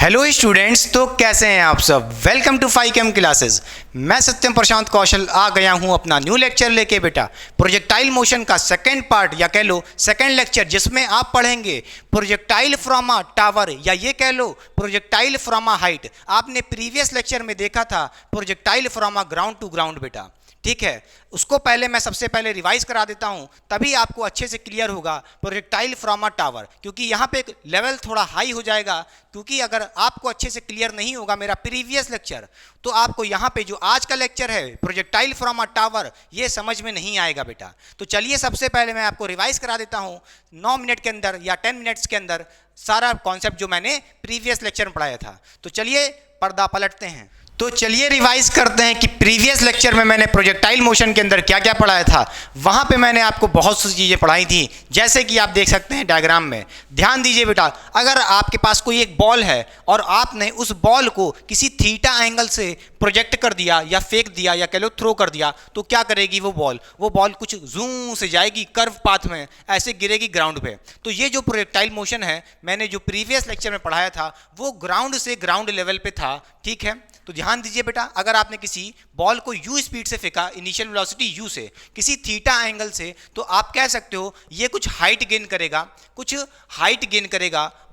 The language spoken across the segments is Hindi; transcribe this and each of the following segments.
हेलो स्टूडेंट्स, तो कैसे हैं आप सब। Welcome to 5 classes. मैं सत्यम प्रशांत कौशल आ गया हूं अपना न्यू लेक्चर लेके बेटा। प्रोजेक्टाइल मोशन का सेकंड पार्ट या कह लो सेकंड लेक्चर, जिसमें आप पढ़ेंगे प्रोजेक्टाइल फ्रॉम अ टावर या ये कह लो प्रोजेक्टाइल फ्रॉम अ हाइट। आपने प्रीवियस लेक्चर में देखा था projectile from a ground to ground बेटा, ठीक है। उसको पहले मैं सबसे पहले रिवाइज करा देता हूं, तभी आपको अच्छे से क्लियर होगा प्रोजेक्टाइल फ्रॉम अ टावर, क्योंकि यहां पे लेवल थोड़ा हाई हो जाएगा। क्योंकि अगर आपको अच्छे से क्लियर नहीं होगा मेरा प्रीवियस लेक्चर, तो आपको यहां पे जो आज का लेक्चर है प्रोजेक्टाइल फ्रॉम अ टावर, ये समझ में नहीं आएगा बेटा। तो चलिए सबसे पहले मैं आपको रिवाइज करा देता हूं 9 मिनट के अंदर या 10 मिनट्स के अंदर सारा कॉन्सेप्ट जो मैंने प्रीवियस लेक्चर में पढ़ाया था। तो चलिए पर्दा पलटते हैं। तो चलिए रिवाइज करते हैं कि प्रीवियस लेक्चर में मैंने प्रोजेक्टाइल मोशन के अंदर क्या क्या पढ़ाया था। वहां पे मैंने आपको बहुत सी चीज़ें पढ़ाई थी, जैसे कि आप देख सकते हैं डायग्राम में। ध्यान दीजिए बेटा, अगर आपके पास कोई एक बॉल है और आपने उस बॉल को किसी थीटा एंगल से प्रोजेक्ट कर दिया या फेंक दिया या कह लो थ्रो कर दिया, तो क्या करेगी वो बॉल कुछ जूम से जाएगी कर्व पाथ में, ऐसे गिरेगी ग्राउंड पे। तो ये जो प्रोजेक्टाइल मोशन है मैंने जो प्रीवियस लेक्चर में पढ़ाया था वो ग्राउंड से ग्राउंड लेवल पे था, ठीक है। तो ध्यान दीजिए बेटा, अगर आपने किसी बॉल को u स्पीड से फेंका, इनिशियल वेलोसिटी u से, किसी थीटा एंगल से, तो आप कह सकते हो ये कुछ हाइट गेन करेगा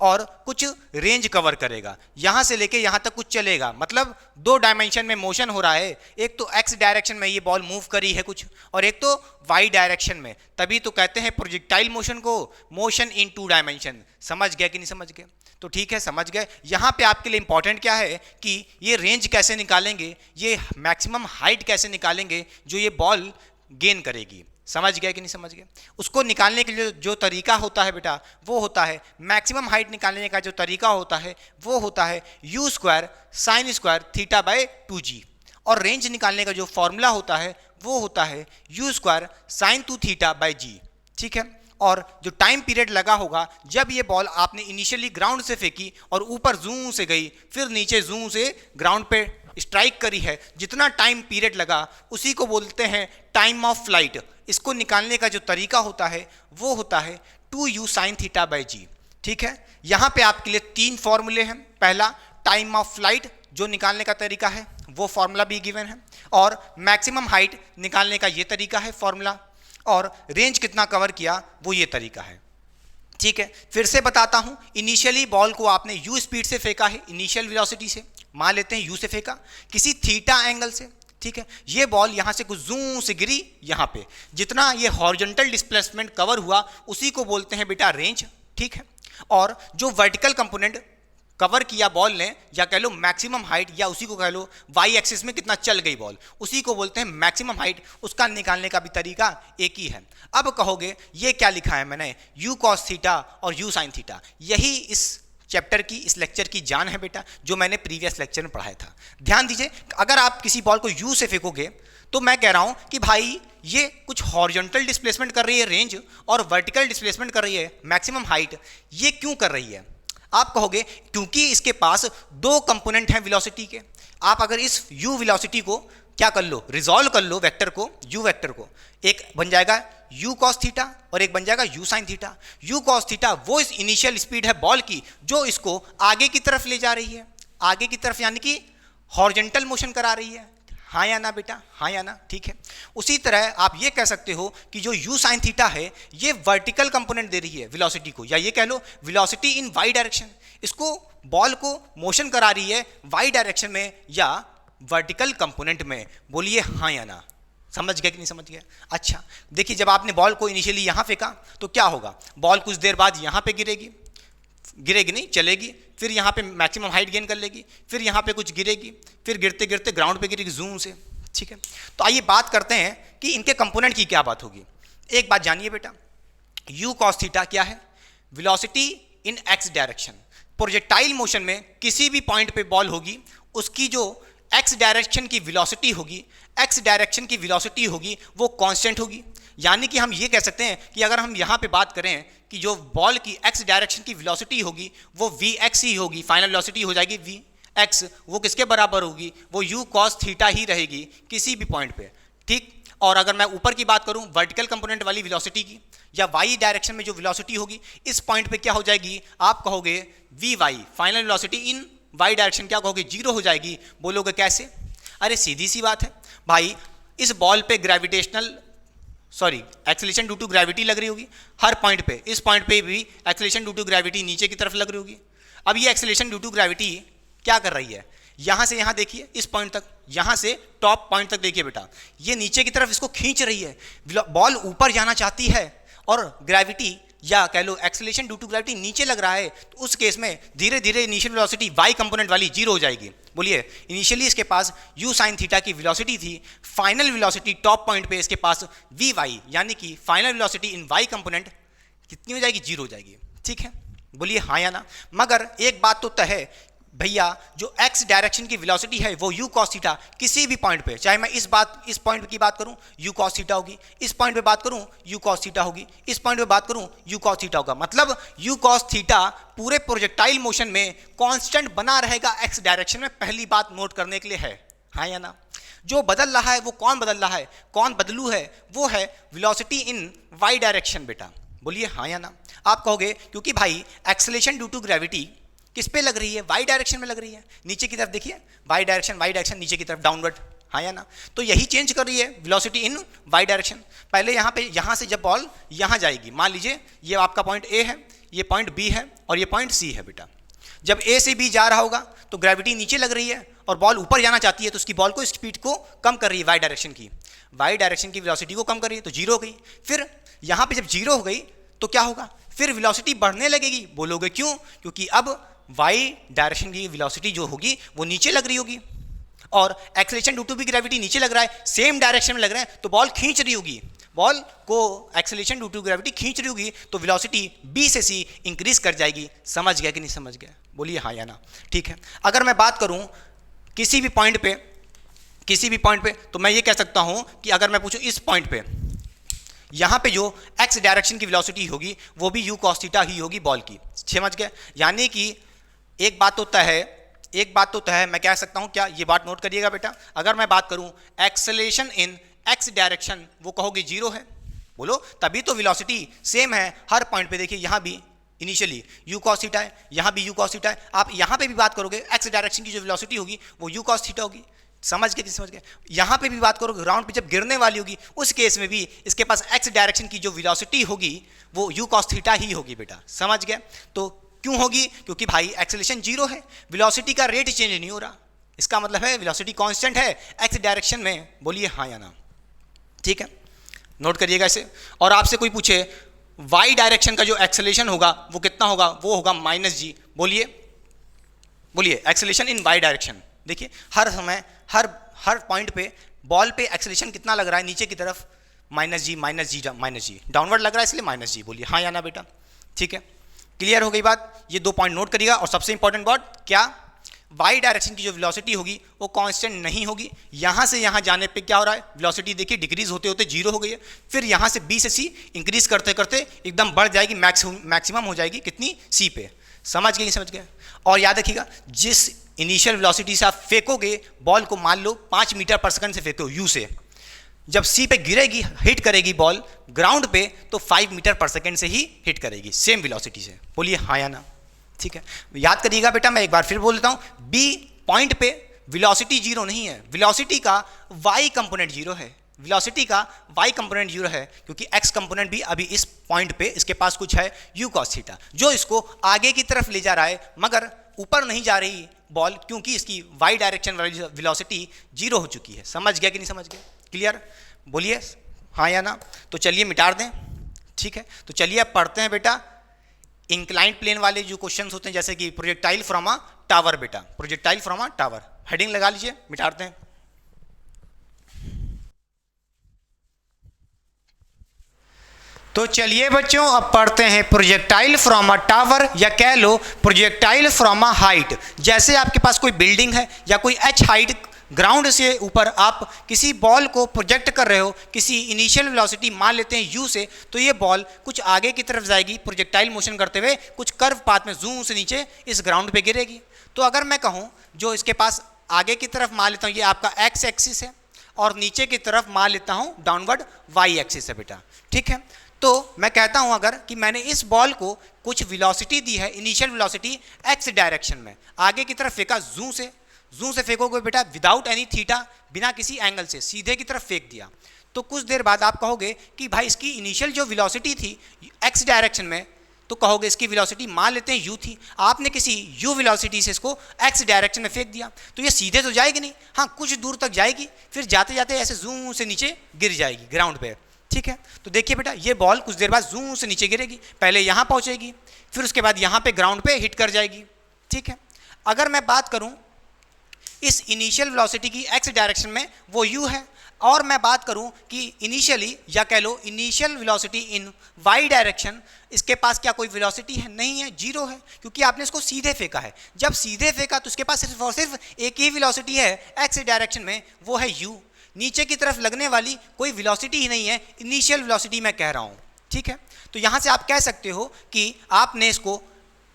और कुछ रेंज कवर करेगा। यहां से लेके यहां तक कुछ चलेगा, मतलब 2 डायमेंशन में मोशन हो रहा है। एक तो x डायरेक्शन में ये बॉल मूव करी है कुछ, और एक तो y डायरेक्शन में। तभी तो कहते हैं प्रोजेक्टाइल मोशन को मोशन इन 2 डायमेंशन। समझ गए कि नहीं समझ गए? तो ठीक है, समझ गए। यहां पे आपके लिए इंपॉर्टेंट क्या है कि ये रेंज कैसे निकालेंगे, ये मैक्सिमम हाइट कैसे निकालेंगे जो ये बॉल गेन करेगी। समझ गए कि नहीं समझ गए? उसको निकालने के लिए जो तरीका होता है बेटा, वो होता है मैक्सिमम हाइट निकालने का जो तरीका होता है वो होता है u² sin² θ/2g। और रेंज निकालने का जो फॉर्मूला होता है वो होता है u² sin2 θ/g, ठीक है। और जो टाइम पीरियड लगा होगा जब ये बॉल आपने इनिशियली ग्राउंड से फेंकी और ऊपर जूं से गई, फिर नीचे जूं से ग्राउंड पे स्ट्राइक करी है, जितना टाइम पीरियड लगा उसी को बोलते हैं टाइम ऑफ फ्लाइट। इसको निकालने का जो तरीका होता है वो होता है 2u sin θ/g, ठीक है। यहाँ पे आपके लिए 3 फॉर्मूले हैं। पहला टाइम ऑफ फ्लाइट जो निकालने का तरीका है वो फॉर्मूला भी गिवन है, और मैक्सिमम हाइट निकालने का ये तरीका है फॉर्मूला, और रेंज कितना कवर किया वो ये तरीका है, ठीक है। फिर से बताता हूं, इनिशियली बॉल को आपने u स्पीड से फेंका है, इनिशियल वेलोसिटी से, मान लेते हैं u से फेंका किसी थीटा एंगल से, ठीक है। ये बॉल यहां से कुछ जूम से गिरी यहां पे, जितना ये हॉरिजॉन्टल डिस्प्लेसमेंट कवर हुआ उसी को बोलते हैं बेटा रेंज, ठीक है। और जो वर्टिकल कंपोनेंट कवर किया बॉल ने, या कह लो मैक्सिमम हाइट, या उसी को कह लो वाई एक्सिस में कितना चल गई बॉल, उसी को बोलते हैं मैक्सिमम हाइट। उसका निकालने का भी तरीका एक ही है। अब कहोगे ये क्या लिखा है मैंने, u cos थीटा और u sin थीटा। यही इस चैप्टर की, इस लेक्चर की जान है बेटा, जो मैंने प्रीवियस लेक्चर में पढ़ाया था। ध्यान दीजिए, अगर आप किसी बॉल को u से फेंकोगे तो मैं कह रहा हूं कि भाई ये कुछ हॉरिजॉन्टल डिस्प्लेसमेंट कर रही है रेंज, और वर्टिकल डिस्प्लेसमेंट कर रही है मैक्सिमम हाइट। ये क्यों कर रही है? आप कहोगे क्योंकि इसके पास 2 कंपोनेंट हैं वेलोसिटी के। आप अगर इस u वेलोसिटी को क्या कर लो, रिजॉल्व कर लो वेक्टर को, u वेक्टर को, एक बन जाएगा u cos थीटा और एक बन जाएगा u sin theta. u cos theta वो इस इनिशियल स्पीड है बॉल की जो इसको आगे की तरफ ले जा रही है, आगे की तरफ, यानी कि हॉरिजॉन्टल मोशन करा रही है। हाँ या ना बेटा, हाँ या ना, ठीक है। उसी तरह आप ये कह सकते हो कि जो u sin थीटा है ये वर्टिकल कंपोनेंट दे रही है वेलोसिटी को, या ये कह लो वेलोसिटी इन y डायरेक्शन। इसको बॉल को मोशन करा रही है y डायरेक्शन में या वर्टिकल कंपोनेंट में। बोलिए हाँ या ना, समझ गए कि नहीं समझ गए? अच्छा देखिए, जब आपने बॉल को इनिशियली यहाँ फेंका तो क्या होगा, बॉल कुछ देर बाद यहाँ पे गिरेगी नहीं, चलेगी, फिर यहाँ पे मैक्सिमम हाइट गेन कर लेगी, फिर यहाँ पे कुछ गिरेगी, फिर गिरते गिरते ग्राउंड पे गिरेगी जूम से, ठीक है। तो आइए बात करते हैं कि इनके कंपोनेंट की क्या बात होगी। एक बात जानिए बेटा, u cos थीटा क्या है, वेलोसिटी इन x डायरेक्शन। प्रोजेक्टाइल मोशन में किसी भी पॉइंट पे बॉल होगी, उसकी जो x डायरेक्शन की वेलोसिटी होगी वो कांस्टेंट होगी। यानी कि हम ये कह सकते हैं कि अगर हम यहाँ पे बात करें कि जो बॉल की x डायरेक्शन की वेलोसिटी होगी वो vx ही होगी, फाइनल वेलोसिटी हो जाएगी vx। वो किसके बराबर होगी, वो u cos थीटा ही रहेगी किसी भी पॉइंट पे, ठीक। और अगर मैं ऊपर की बात करूं वर्टिकल कंपोनेंट वाली वेलोसिटी की, या y डायरेक्शन में जो वेलोसिटी होगी इस पॉइंट पे क्या हो जाएगी, आप कहोगे vy, final velocity in Y direction क्या कहोगे, जीरो हो जाएगी। बोलोगे कैसे? अरे सीधी सी बात है भाई, इस बॉल पे एक्सेलरेशन ड्यू टू ग्रेविटी लग रही होगी हर पॉइंट पे, इस पॉइंट पे भी एक्सेलरेशन ड्यू टू ग्रेविटी नीचे की तरफ लग रही होगी। अब ये एक्सेलरेशन ड्यू टू ग्रेविटी क्या कर रही है, यहां से यहां देखिए इस पॉइंट तक, यहां से टॉप पॉइंट तक देखिए बेटा, ये नीचे की तरफ इसको खींच रही है। बॉल ऊपर जाना चाहती है और ग्रेविटी या कह लो एक्सेलरेशन ड्यू टू ग्रेविटी नीचे लग रहा है, तो उस केस में धीरे धीरे इनिशियल वेलोसिटी वाई कंपोनेंट वाली जीरो हो जाएगी। बोलिए, इनिशियली इसके पास u sin थीटा की वेलोसिटी थी, फाइनल वेलोसिटी टॉप पॉइंट पे इसके पास वी वाई, यानी कि final velocity in Y component कितनी हो जाएगी, जीरो हो जाएगी। ठीक है, बोलिए हाँ या ना। मगर एक बात तो तय है भैया, जो x डायरेक्शन की वेलोसिटी है वो u cos थीटा किसी भी पॉइंट पे, चाहे मैं इस पॉइंट की बात करूं u cos थीटा होगी, इस पॉइंट पे बात करूं u cos थीटा होगी, इस पॉइंट पे बात करूं u cos थीटा होगा। मतलब u cos थीटा पूरे प्रोजेक्टाइल मोशन में कांस्टेंट बना रहेगा x डायरेक्शन में। पहली बात नोट करने के लिए है, हाँ या ना। जो बदल रहा है वो कौन बदल रहा है, कौन बदलू है, वो है वेलोसिटी इन y डायरेक्शन बेटा। बोलिए हाँ या ना। आप कहोगे क्योंकि भाई एक्सेलरेशन ड्यू टू ग्रेविटी किस पे लग रही है, वाई डायरेक्शन में लग रही है, नीचे की तरफ देखिए, वाई डायरेक्शन नीचे की तरफ डाउनवर्ड, हाँ या ना। तो यही चेंज कर रही है वेलोसिटी इन वाई डायरेक्शन। पहले यहाँ से जब बॉल यहाँ जाएगी, मान लीजिए ये आपका पॉइंट ए है, ये पॉइंट बी है और ये पॉइंट सी है बेटा। जब ए से बी जा रहा होगा तो ग्रेविटी नीचे लग रही है और बॉल ऊपर जाना चाहती है, तो उसकी बॉल को स्पीड को कम कर रही है, वाई डायरेक्शन की वेलोसिटी को कम कर रही है, तो जीरो हो गई। फिर यहाँ पे जब जीरो हो गई तो क्या होगा, फिर वेलोसिटी बढ़ने लगेगी। बोलोगे क्यों, क्योंकि अब वाई डायरेक्शन की वेलोसिटी जो होगी वो नीचे लग रही होगी और एक्सेलरेशन ड्यू टू भी ग्रेविटी नीचे लग रहा है, सेम डायरेक्शन में लग रहे हैं, तो बॉल खींच रही होगी, बॉल को एक्सेलरेशन ड्यू टू ग्रेविटी खींच रही होगी, तो वेलोसिटी बी से सी इंक्रीज कर जाएगी। समझ गया कि नहीं समझ गया, बोलिए हाँ या ना। ठीक है, अगर मैं बात करूं किसी भी पॉइंट पे तो मैं ये कह सकता हूं कि अगर मैं पूछूं इस पॉइंट पे, यहाँ पे जो एक्स डायरेक्शन की वेलोसिटी होगी वो भी u cos थीटा ही होगी बॉल की। समझ गए, यानी कि एक बात तो तय है, मैं कह सकता हूँ क्या, ये बात नोट करिएगा बेटा। अगर मैं बात करूँ एक्सेलरेशन इन एक्स डायरेक्शन, वो कहोगे जीरो है, बोलो तभी तो वेलोसिटी सेम है हर पॉइंट पे। देखिए यहाँ भी इनिशियली u cos थीटा है, यहाँ भी u cos थीटा है, आप यहाँ पे भी बात करोगे एक्स डायरेक्शन की जो वेलोसिटी होगी वो u cos थीटा होगी। समझ गए कि समझ गए। यहाँ पे भी बात करोगे ग्राउंड पे जब गिरने वाली होगी, उस केस में भी इसके पास एक्स डायरेक्शन की जो वेलोसिटी होगी वो u cos थीटा ही होगी बेटा। समझ गए। तो क्यों होगी, क्योंकि भाई एक्सेलरेशन जीरो है, वेलोसिटी का रेट चेंज नहीं हो रहा, इसका मतलब है वेलोसिटी कांस्टेंट है एक्स डायरेक्शन में। बोलिए हाँ या ना। ठीक है, नोट करिएगा इसे। और आपसे कोई पूछे वाई डायरेक्शन का जो एक्सेलरेशन होगा वो कितना होगा, वो होगा -g। बोलिए एक्सेलरेशन इन वाई डायरेक्शन। देखिए हर समय हर पॉइंट पे बॉल पे एक्सेलरेशन कितना लग रहा है, नीचे की तरफ -g, डाउनवर्ड लग रहा है, इसलिए -g। बोलिए हाँ या ना बेटा। ठीक है, क्लियर हो गई बात। ये 2 पॉइंट नोट करिएगा। और सबसे इंपॉर्टेंट बात क्या, वाई डायरेक्शन की जो वेलोसिटी होगी वो कांस्टेंट नहीं होगी। यहाँ से यहाँ जाने पे क्या हो रहा है, वेलोसिटी देखिए डिक्रीज होते होते जीरो हो गई है, फिर यहाँ से बी से सी इंक्रीज करते करते एकदम बढ़ जाएगी, मैक्सिमम हो जाएगी कितनी, सी पे। समझ गए, समझ गए। और याद रखिएगा, जिस इनिशियल वेलोसिटी से आप फेंकोगे बॉल को, मान लो 5 मीटर पर सेकंड से फेंको यू से, जब सी पे गिरेगी, हिट करेगी बॉल ग्राउंड पे, तो 5 मीटर पर सेकंड से ही हिट करेगी, सेम वेलोसिटी से। बोलिए हाँ या ना। ठीक है, याद करिएगा बेटा, मैं एक बार फिर बोल देता हूं, बी पॉइंट पे वेलोसिटी जीरो नहीं है, वेलोसिटी का वाई कंपोनेंट जीरो है, वेलोसिटी का वाई कंपोनेंट जीरो है, क्योंकि एक्स कंपोनेंट भी अभी इस पॉइंट पे इसके पास कुछ है u cos थीटा, जो इसको आगे की तरफ ले जा रहा है, मगर ऊपर नहीं जा रही बॉल, क्योंकि इसकी वाई डायरेक्शन वाली वेलोसिटी जीरो हो चुकी है। समझ गया कि नहीं समझ गया, क्लियर। बोलिए हाँ या ना। तो चलिए मिटा दें। ठीक है, तो चलिए अब पढ़ते हैं बेटा इंक्लाइंड प्लेन वाले जो क्वेश्चंस होते हैं, जैसे कि प्रोजेक्टाइल फ्रॉम अ टावर बेटा, projectile from a tower, heading लगा लीजिए, मिटाते हैं। तो चलिए बच्चों अब पढ़ते हैं प्रोजेक्टाइल फ्रॉम अ टावर, या कह लो प्रोजेक्टाइल फ्रॉम अ हाइट। जैसे आपके पास कोई बिल्डिंग है या कोई h हाइट, ग्राउंड से ऊपर आप किसी बॉल को प्रोजेक्ट कर रहे हो, किसी इनिशियल वेलोसिटी मान लेते हैं u से, तो ये बॉल कुछ आगे की तरफ जाएगी प्रोजेक्टाइल मोशन करते हुए, कुछ कर्व पाथ में जूम से नीचे इस ग्राउंड पे गिरेगी। तो अगर मैं कहूँ जो इसके पास आगे की तरफ मान लेता हूँ, ये आपका x एक्सिस है, और नीचे की तरफ मान लेता हूँ डाउनवर्ड y एक्सिस है बेटा। ठीक है, तो मैं कहता हूं अगर कि मैंने इस बॉल को कुछ वेलोसिटी दी है, इनिशियल वेलोसिटी एक्स डायरेक्शन में, आगे की तरफ फेंका, जू से फेंकोगे बेटा विदाउट एनी थीटा, बिना किसी एंगल से सीधे की तरफ फेंक दिया, तो कुछ देर बाद आप कहोगे कि भाई इसकी इनिशियल जो वेलोसिटी थी एक्स डायरेक्शन में, तो कहोगे इसकी वेलोसिटी मान लेते हैं u थी, आपने किसी u वेलोसिटी से इसको x डायरेक्शन में फेंक दिया, तो ये सीधे तो जाएगी नहीं, हाँ कुछ दूर तक जाएगी, फिर जाते जाते ऐसे जूं से नीचे गिर जाएगी ग्राउंड पे। ठीक है, तो देखिए बेटा ये बॉल कुछ देर बाद जूं से नीचे गिरेगी, पहले यहाँ पहुँचेगी, फिर उसके बाद यहाँ पे ग्राउंड पे हिट कर जाएगी। ठीक है, अगर मैं बात करूँ इस इनिशियल वेलोसिटी की x डायरेक्शन में, वो u है, और मैं बात करूं कि इनिशियली या कह लो initial velocity in y direction, इसके पास क्या कोई वेलोसिटी है? नहीं है, जीरो है, क्योंकि आपने इसको सीधे फेंका है। जब सीधे फेंका तो उसके पास सिर्फ और सिर्फ एक ही वेलोसिटी है x डायरेक्शन में, वो है u। नीचे की तरफ लगने वाली कोई वेलोसिटी ही नहीं है, इनिशियल वेलोसिटी मैं कह रहा हूँ। ठीक है, तो यहाँ से आप कह सकते हो कि आपने इसको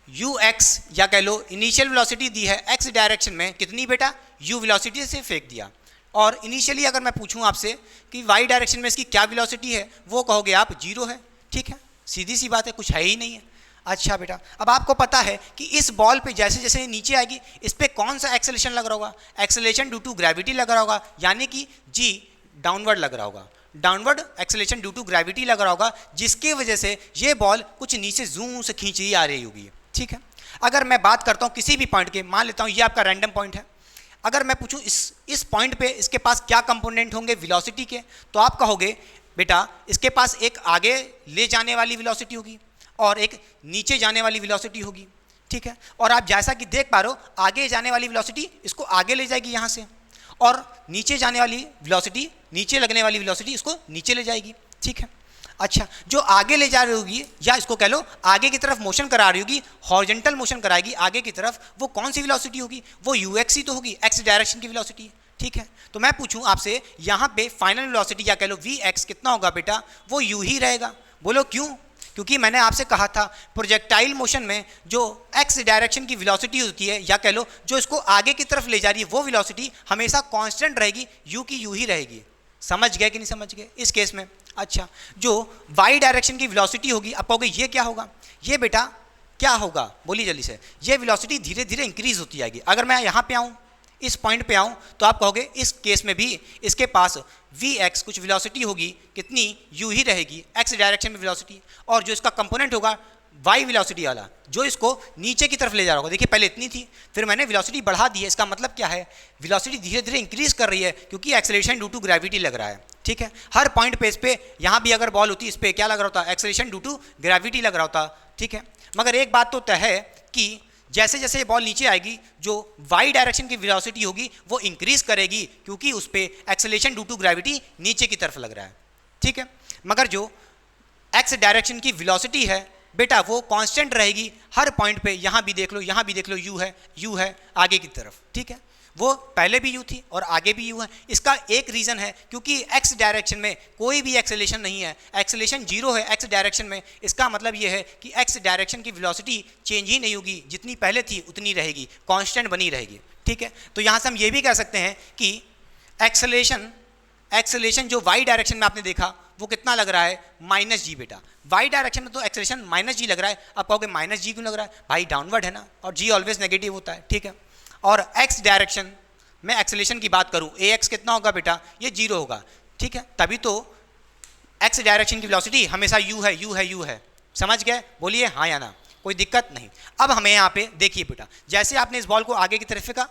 ux या कह लो इनिशियल वेलोसिटी दी है x डायरेक्शन में, कितनी बेटा? u वेलोसिटी से फेंक दिया। और इनिशियली अगर मैं पूछूं आपसे कि y डायरेक्शन में इसकी क्या वेलोसिटी है, वो कहोगे आप जीरो है। ठीक है, सीधी सी बात है, कुछ है ही नहीं है। अच्छा बेटा, अब आपको पता है कि इस बॉल पे जैसे जैसे नीचे आएगी इस पर कौन सा एक्सेलेरेशन लग रहा होगा? एक्सेलेरेशन ड्यू टू ग्रेविटी लग रहा होगा, यानी कि g डाउनवर्ड लग रहा होगा, downward acceleration due to gravity लग रहा होगा, जिसकी वजह से ये बॉल कुछ नीचे जूं से खींची आ रही होगी। ठीक है, अगर मैं बात करता हूँ किसी भी पॉइंट के, मान लेता हूँ ये आपका रैंडम पॉइंट है, अगर मैं पूछूं इस पॉइंट पे इसके पास क्या कंपोनेंट होंगे वेलोसिटी के, तो आप कहोगे बेटा इसके पास एक आगे ले जाने वाली वेलोसिटी होगी और एक नीचे जाने वाली वेलोसिटी होगी। ठीक है, और आप जैसा कि देख पा रहे हो आगे जाने वाली वेलोसिटी इसको आगे ले जाएगी यहाँ से, और नीचे जाने वाली वेलोसिटी, नीचे लगने वाली वेलोसिटी इसको नीचे ले जाएगी। ठीक है, अच्छा जो आगे ले जा रही होगी, या इसको कह लो आगे की तरफ मोशन करा रही होगी, हॉरिजॉन्टल मोशन कराएगी आगे की तरफ, वो कौन सी वेलोसिटी होगी? वो ux ही तो होगी, x डायरेक्शन की वेलोसिटी। ठीक है, तो मैं पूछूं आपसे यहाँ पे फाइनल वेलोसिटी या कह लो vx कितना होगा बेटा? वो u ही रहेगा। बोलो क्यों? क्योंकि मैंने आपसे कहा था प्रोजेक्टाइल मोशन में जो x डायरेक्शन की वेलोसिटी होती है, या कह लो जो इसको आगे की तरफ ले जा रही है, वो वेलोसिटी हमेशा कांस्टेंट रहेगी, u की u ही रहेगी। समझ गए कि नहीं समझ गए इस केस में? अच्छा, जो y डायरेक्शन की वेलोसिटी होगी, अब कहोगे ये क्या होगा? ये बेटा क्या होगा? बोलिए जल्दी से। ये वेलोसिटी धीरे धीरे इंक्रीज होती जाएगी। अगर मैं यहाँ पे आऊँ, इस पॉइंट पे आऊँ, तो आप कहोगे इस केस में भी इसके पास vx कुछ वेलोसिटी होगी, कितनी? u ही रहेगी, x डायरेक्शन में वेलोसिटी, और जो इसका कंपोनेंट होगा y वेलोसिटी वाला, जो इसको नीचे की तरफ ले जा रहा होगा। देखिए पहले इतनी थी, फिर मैंने वेलोसिटी बढ़ा दी है, इसका मतलब क्या है? वेलोसिटी धीरे धीरे इंक्रीज कर रही है, क्योंकि एक्सेलरेशन ड्यू टू ग्रेविटी लग रहा है। ठीक है, हर पॉइंट पे इस पे, यहाँ भी अगर बॉल होती इस पे क्या लग रहा होता? एक्सेलरेशन ड्यू टू ग्रेविटी लग रहा होता। ठीक है, मगर एक बात तो तय है कि जैसे जैसे बॉल नीचे आएगी, जो y डायरेक्शन की वेलोसिटी होगी वो इंक्रीज करेगी, क्योंकि उस पे एक्सेलरेशन ड्यू टू ग्रेविटी नीचे की तरफ लग रहा है। ठीक है, मगर जो x डायरेक्शन की वेलोसिटी है बेटा वो कांस्टेंट रहेगी हर पॉइंट पे। यहाँ भी देख लो, यहाँ भी देख लो, u है आगे की तरफ। ठीक है, वो पहले भी u थी और आगे भी u है। इसका एक रीज़न है, क्योंकि x डायरेक्शन में कोई भी एक्सेलेरेशन नहीं है, एक्सेलेरेशन जीरो है x डायरेक्शन में। इसका मतलब ये है कि x डायरेक्शन की वेलोसिटी चेंज ही नहीं होगी, जितनी पहले थी उतनी रहेगी, कांस्टेंट बनी रहेगी। ठीक है, तो यहाँ से हम ये भी कह सकते हैं कि एक्सेलेरेशन जो y डायरेक्शन में आपने देखा वो कितना लग रहा है? -g बेटा। y डायरेक्शन में तो एक्सेलेरेशन -g लग रहा है। अब कहोगे -g क्यों लग रहा है? भाई डाउनवर्ड है ना, और g ऑलवेज नेगेटिव होता है। ठीक है, और x डायरेक्शन में एक्सेलेरेशन की बात करूं, ax कितना होगा बेटा? ये 0 होगा। ठीक है, तभी तो x डायरेक्शन की वेलोसिटी हमेशा u है। समझ गए? बोलिए हाँ या ना, कोई दिक्कत नहीं। अब हमें यहाँ पे देखिए बेटा, जैसे आपने इस बॉल को आगे की तरफ फेंका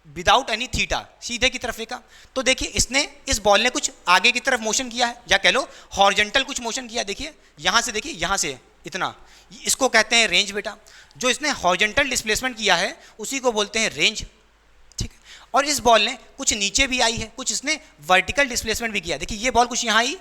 विदाउट एनी थीटा, सीधे की तरफ फेंका, तो देखिए इसने, इस बॉल ने कुछ आगे की तरफ मोशन किया है, या कह लो हॉरिजॉन्टल कुछ मोशन किया। देखिए यहाँ से, देखिए यहाँ से इतना, इसको कहते हैं रेंज बेटा। जो इसने हॉरिजॉन्टल डिस्प्लेसमेंट किया है उसी को बोलते हैं रेंज। ठीक है, और इस बॉल ने कुछ नीचे भी आई है, कुछ इसने वर्टिकल डिस्प्लेसमेंट भी किया। देखिए ये बॉल कुछ यहाँ आई,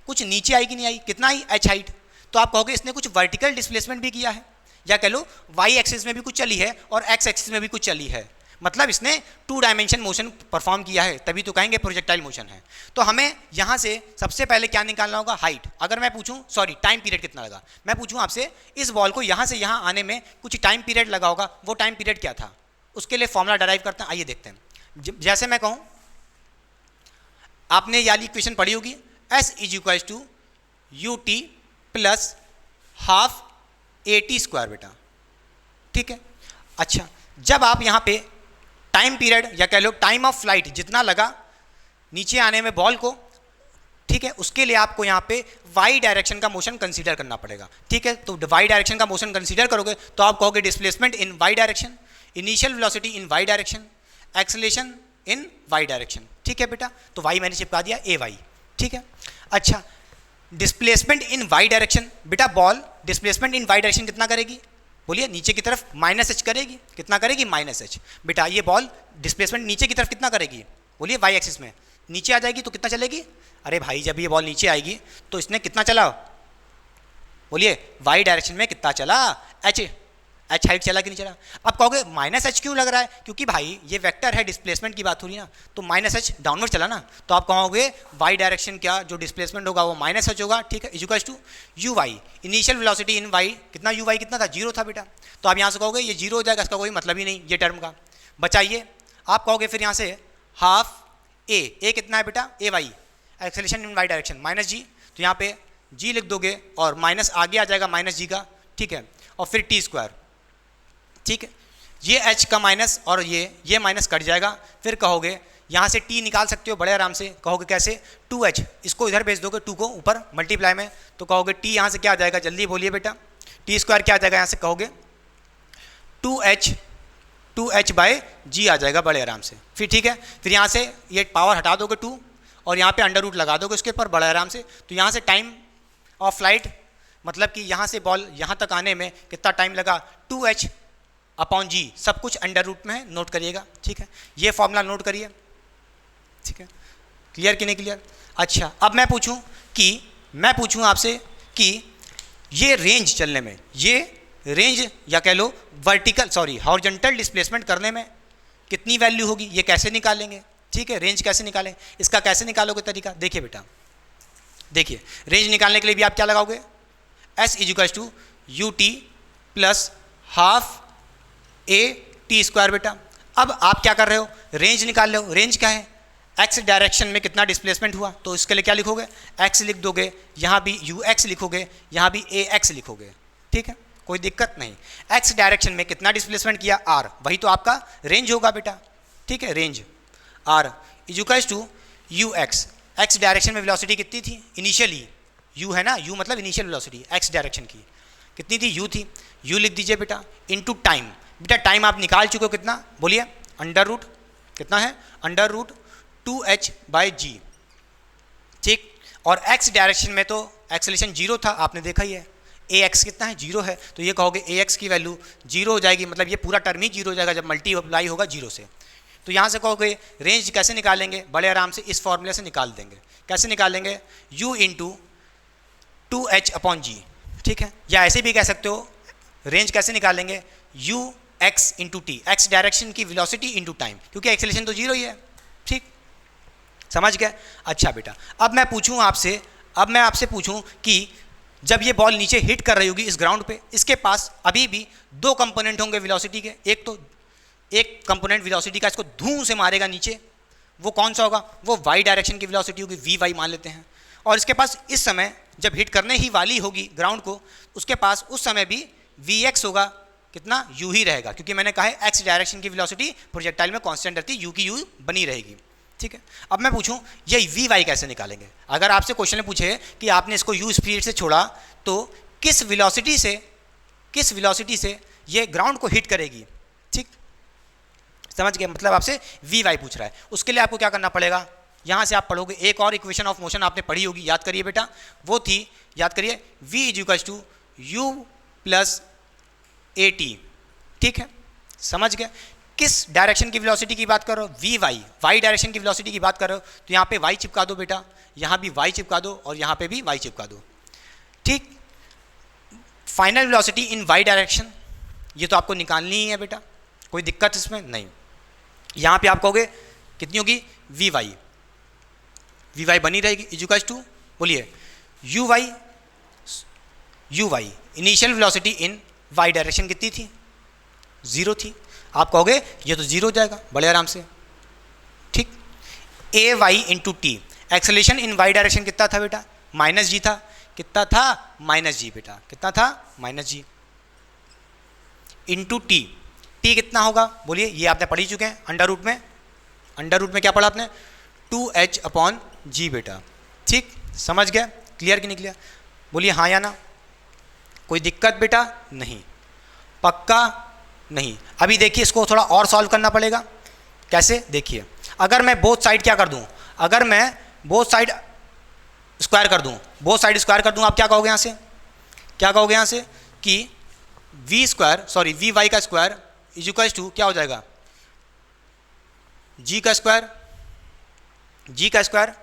कुछ नीचे आई कि नहीं आई? कितना आई? h height. तो आप कहोगे इसने कुछ वर्टिकल डिस्प्लेसमेंट भी किया है, या कह लो y एक्सिस में भी कुछ चली है और x एक्सिस में भी कुछ चली है। मतलब इसने 2 डायमेंशन मोशन परफॉर्म किया है, तभी तो कहेंगे प्रोजेक्टाइल मोशन है। तो हमें यहाँ से सबसे पहले क्या निकालना होगा? हाइट। अगर मैं पूछूं, सॉरी टाइम पीरियड कितना लगा, मैं पूछूं आपसे इस बॉल को यहाँ से यहाँ आने में कुछ टाइम पीरियड लगा होगा, वो टाइम पीरियड क्या था? उसके लिए फॉर्मूला डराइव करते हैं, आइए देखते हैं। जैसे मैं कहूँ, आपने ये वाली इक्वेशन पढ़ी होगी, s = ut plus half A T square बेटा, ठीक है। अच्छा, जब आप यहाँ पे टाइम पीरियड या कह लो टाइम ऑफ फ्लाइट जितना लगा नीचे आने में बॉल को, ठीक है, उसके लिए आपको यहाँ पे वाई डायरेक्शन का मोशन कंसीडर करना पड़ेगा, ठीक है। तो वाई डायरेक्शन का मोशन कंसीडर करोगे तो आप कहोगे displacement in Y direction, initial velocity in Y direction, acceleration in Y direction, ठीक है बेटा। तो वाई मैंने चिपका दिया ए वाई, ठीक है। अच्छा, डिस्प्लेसमेंट इन वाई डायरेक्शन, बेटा ball displacement in Y direction कितना करेगी, बोलिए नीचे की तरफ माइनस एच करेगी, कितना करेगी माइनस एच। बेटा ये बॉल डिस्प्लेसमेंट नीचे की तरफ कितना करेगी, बोलिए वाई एक्सिस में नीचे आ जाएगी तो कितना चलेगी, अरे भाई जब ये बॉल नीचे आएगी तो इसने कितना चला, बोलिए वाई डायरेक्शन में कितना चला, एच हाइट चला कि नहीं चला। अब कहोगे माइनस एच क्यों लग रहा है, क्योंकि भाई ये वेक्टर है, डिस्प्लेसमेंट की बात हो रही है ना, तो माइनस एच डाउनवर्ड चला ना, तो आप कहोगे वाई डायरेक्शन क्या जो डिस्प्लेसमेंट होगा वो माइनस एच होगा, ठीक है, equals to you Y, initial velocity in Y कितना, यू वाई कितना था, जीरो था बेटा। तो आप यहाँ से कहोगे ये जीरो हो जाएगा, इसका कोई मतलब ही नहीं ये टर्म का, बचाइए। आप कहोगे फिर यहाँ से हाफ ए कितना है बेटा, A Y, acceleration in Y direction minus g, तो यहाँ पे जी लिख दोगे और माइनस आगे आ जाएगा माइनस जी का, ठीक है, और फिर टी स्क्वायर, ठीक है। ये एच का माइनस और ये माइनस कट जाएगा, फिर कहोगे यहाँ से टी निकाल सकते हो बड़े आराम से, कहोगे कैसे, 2h, इसको इधर भेज दोगे 2 को ऊपर मल्टीप्लाई में, तो कहोगे टी यहाँ से क्या आ जाएगा, जल्दी बोलिए बेटा, टी स्क्वायर क्या आ जाएगा, यहाँ से कहोगे 2h बाय जी आ जाएगा बड़े आराम से, फिर ठीक है। फिर यहाँ से ये पावर हटा दोगे 2 और यहाँ पे अंडर रूट लगा दोगे उसके ऊपर बड़े आराम से, तो यहाँ से टाइम ऑफ फ्लाइट मतलब कि यहाँ से बॉल यहाँ तक आने में कितना टाइम लगा, 2h अपॉन जी, सब कुछ अंडर रूट में है, नोट करिएगा, ठीक है। ये फॉर्मूला नोट करिए, ठीक है, क्लियर कि नहीं क्लियर। अच्छा, अब मैं पूछूं आपसे कि ये रेंज चलने में, ये रेंज या कह लो हॉरिजॉन्टल डिस्प्लेसमेंट करने में कितनी वैल्यू होगी, ये कैसे निकालेंगे, ठीक है, रेंज कैसे निकालें, इसका कैसे निकालोगे तरीका, देखिए बेटा, देखिए रेंज निकालने के लिए भी आप क्या लगाओगे, S equals to U T plus half A T square बेटा। अब आप क्या कर रहे हो, रेंज निकाल रहे हो, रेंज क्या है, एक्स डायरेक्शन में कितना डिस्प्लेसमेंट हुआ, तो इसके लिए क्या लिखोगे, एक्स लिख दोगे, यहाँ भी यू एक्स लिखोगे, यहाँ भी ए एक्स लिखोगे, ठीक है, कोई दिक्कत नहीं। एक्स डायरेक्शन में कितना डिस्प्लेसमेंट किया, आर, वही तो आपका रेंज होगा बेटा, ठीक है, range R equals to you x, x direction में वेलोसिटी कितनी थी इनिशियली, यू है ना, यू मतलब इनिशियल वेलोसिटी एक्स डायरेक्शन की कितनी थी, यू थी, यू लिख दीजिए बेटा, इनटू टाइम, बेटा टाइम आप निकाल चुके हो कितना, बोलिए अंडर रूट कितना है, अंडर रूट 2h बाई जी, ठीक। और x डायरेक्शन में तो एक्सेलरेशन जीरो था, आपने देखा ही है, ax कितना है, जीरो है, तो ये कहोगे ax की वैल्यू जीरो हो जाएगी, मतलब ये पूरा टर्म ही जीरो हो जाएगा जब मल्टीप्लाई होगा जीरो से। तो यहाँ से कहोगे रेंज कैसे निकालेंगे, बड़े आराम से इस फॉर्मूले से निकाल देंगे, कैसे निकालेंगे, u इंटू 2h अपॉन जी, ठीक है, या ऐसे भी कह सकते हो रेंज कैसे निकालेंगे, u x into T, x direction की वेलोसिटी इंटू टाइम, क्योंकि एक्सेलरेशन तो जीरो ही है, ठीक, समझ गए। अच्छा बेटा, अब मैं आपसे पूछूं कि जब ये बॉल नीचे हिट कर रही होगी इस ग्राउंड पे, इसके पास अभी भी 2 कंपोनेंट होंगे वेलोसिटी के, एक कंपोनेंट वेलोसिटी का इसको धूम से मारेगा नीचे, वो कौन सा होगा, वो वाई डायरेक्शन की वेलोसिटी होगी, वी वाई मान लेते हैं, और इसके पास इस समय जब हिट करने ही वाली होगी ग्राउंड को, उसके पास उस समय भी वी एक्स होगा, कितना, यू ही रहेगा, क्योंकि मैंने कहा है एक्स डायरेक्शन की वेलोसिटी प्रोजेक्टाइल में कांस्टेंट रहती है, यू की यू बनी रहेगी, ठीक है। अब मैं पूछूं ये वी वाई कैसे निकालेंगे, अगर आपसे क्वेश्चन में पूछे कि आपने इसको यू स्पीड से छोड़ा तो किस वेलोसिटी से ये ग्राउंड को हिट करेगी, ठीक, समझ गए, मतलब आपसे वी वाई पूछ रहा है। उसके लिए आपको क्या करना पड़ेगा, यहाँ से आप पढ़ोगे, एक और इक्वेशन ऑफ मोशन आपने पढ़ी होगी, याद करिए बेटा, वो थी, याद करिए, v equals to U plus A T, ठीक है, समझ गए। किस डायरेक्शन की वेलोसिटी की बात कर रहे हो, वी वाई डायरेक्शन की वेलोसिटी की बात कर रहे हो, तो यहाँ पे वाई चिपका दो बेटा, यहाँ भी वाई चिपका दो और यहाँ पे भी वाई चिपका दो, ठीक। Final velocity in Y direction, ये तो आपको निकालनी ही है बेटा, कोई दिक्कत इसमें नहीं। यहाँ पे आप कहोगे कितनी होगी, वी वाई बनी रहेगी, इक्वल्स टू, बोलिए U Y initial velocity in Y direction कितनी थी, जीरो थी, आप कहोगे ये तो जीरो हो जाएगा बड़े आराम से, ठीक। A Y into T, acceleration in Y direction कितना था बेटा, माइनस जी था, कितना था, माइनस जी बेटा, कितना था, माइनस जी इंटू टी। टी कितना होगा बोलिए, ये आपने पढ़ ही चुके हैं अंडर रूट में। अंडर रूट में क्या पढ़ा आपने, 2h अपॉन जी बेटा। ठीक, समझ गया, क्लियर कि नहीं क्लियर, बोलिए हाँ या ना। कोई दिक्कत बेटा नहीं, पक्का नहीं। अभी देखिए इसको थोड़ा और सॉल्व करना पड़ेगा। कैसे, देखिए अगर मैं बोथ साइड क्या कर दूं, अगर मैं बोथ साइड स्क्वायर कर दूं, बोथ साइड स्क्वायर कर दूं, आप क्या कहोगे यहाँ से, क्या कहोगे यहाँ से कि V square sorry V Y का स्क्वायर इज इक्वल टू क्या हो जाएगा, जी का स्क्वायर, जी का स्क्वायर,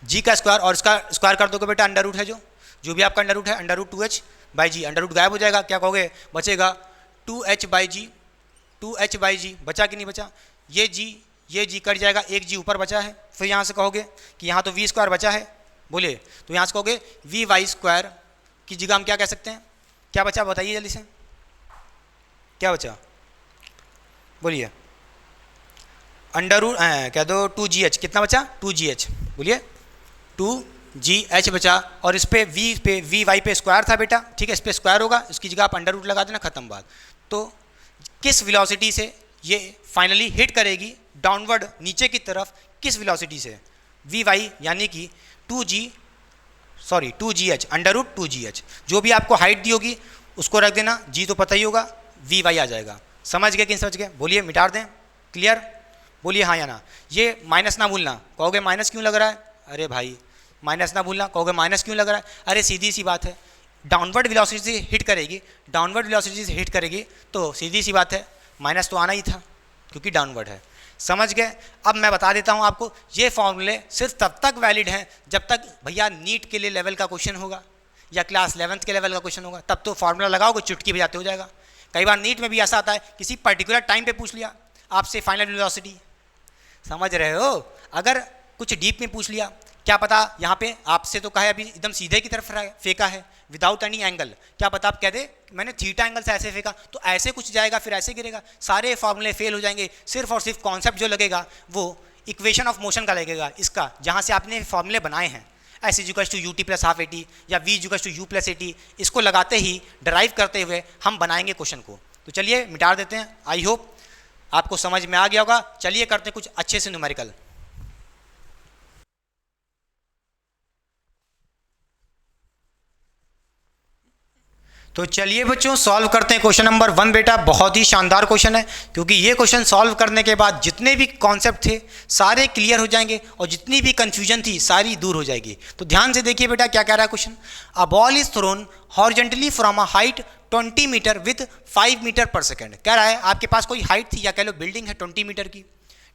जी का स्क्वायर और इसका स्क्वायर कर दोगे बेटा अंडर रूट है जो भी आपका अंडर रूट है, under root 2h by G, under root गायब हो जाएगा, क्या कहोगे, बचेगा 2h by ji, 2h by जी, बचा कि नहीं बचा, ये जी कट जाएगा, एक जी ऊपर बचा है। फिर यहाँ से कहोगे कि यहाँ तो वी स्क्वायर बचा है, बोलिए तो यहाँ से कहोगे वी वाई स्क्वायर की जगह हम क्या कह सकते हैं, क्या बचा बताइए जल्दी से, क्या बचा बोलिए, अंडर रूट कह दो 2gh, कितना बचा 2gh, बोलिए 2gh बचा, और इस पे वी वाई पे स्क्वायर था बेटा, ठीक है, इस पे स्क्वायर होगा, इसकी जगह आप अंडर रूट लगा देना, खत्म बात। तो किस वेलोसिटी से ये फाइनली हिट करेगी डाउनवर्ड नीचे की तरफ, किस वेलोसिटी से, वी वाई यानी कि 2gh अंडर रूट 2gh, जो भी आपको हाइट दी होगी उसको रख देना, जी तो पता ही होगा, वी वाई आ जाएगा। समझ गए कि समझ गए, बोलिए मिटा दें, क्लियर, बोलिए हाँ या ना। ये माइनस ना भूलना, कहोगे माइनस क्यों लग रहा है, अरे भाई माइनस ना भूलना, कहोगे माइनस क्यों लग रहा है, अरे सीधी सी बात है, डाउनवर्ड वेलोसिटी से हिट करेगी, डाउनवर्ड वेलोसिटी से हिट करेगी तो सीधी सी बात है माइनस तो आना ही था क्योंकि डाउनवर्ड है। समझ गए। अब मैं बता देता हूँ आपको, ये फॉर्मूले सिर्फ तब तक वैलिड हैं जब तक भैया नीट के लिए लेवल का क्वेश्चन होगा या क्लास 11th के लेवल का क्वेश्चन होगा, तब तो फॉर्मूला लगाओगे चुटकी बजाते हो जाएगा। कई बार नीट में भी ऐसा आता है, किसी पर्टिकुलर टाइम पे पूछ लिया आपसे फाइनल वेलोसिटी, समझ रहे हो, अगर कुछ डीप में पूछ लिया, क्या पता यहाँ पे आपसे तो कहा है अभी एकदम सीधे की तरफ फेंका है विदाउट एनी एंगल, क्या पता आप कह दे मैंने थीटा एंगल से ऐसे फेंका तो ऐसे कुछ जाएगा फिर ऐसे गिरेगा, सारे फॉर्मूले फेल हो जाएंगे। सिर्फ और सिर्फ कॉन्सेप्ट जो लगेगा वो इक्वेशन ऑफ मोशन का लगेगा, इसका जहाँ से आपने फॉर्मूले बनाए हैं, S equals to U T plus half A T या V equals to U plus A T, इसको लगाते ही डराइव करते हुए हम बनाएंगे क्वेश्चन को। तो चलिए मिटा देते हैं, आई होप आपको समझ में आ गया होगा। चलिए करते हैं कुछ अच्छे से न्यूमेरिकल। तो चलिए बच्चों सॉल्व करते हैं क्वेश्चन नंबर 1 बेटा, बहुत ही शानदार क्वेश्चन है क्योंकि ये क्वेश्चन सॉल्व करने के बाद जितने भी कॉन्सेप्ट थे सारे क्लियर हो जाएंगे और जितनी भी कंफ्यूजन थी सारी दूर हो जाएगी। तो ध्यान से देखिए बेटा क्या कह रहा है question, a ball is thrown horizontally from a height 20 metre with 5 metre per second. कह रहा है आपके पास कोई हाइट थी या कह लो बिल्डिंग है 20 मीटर की,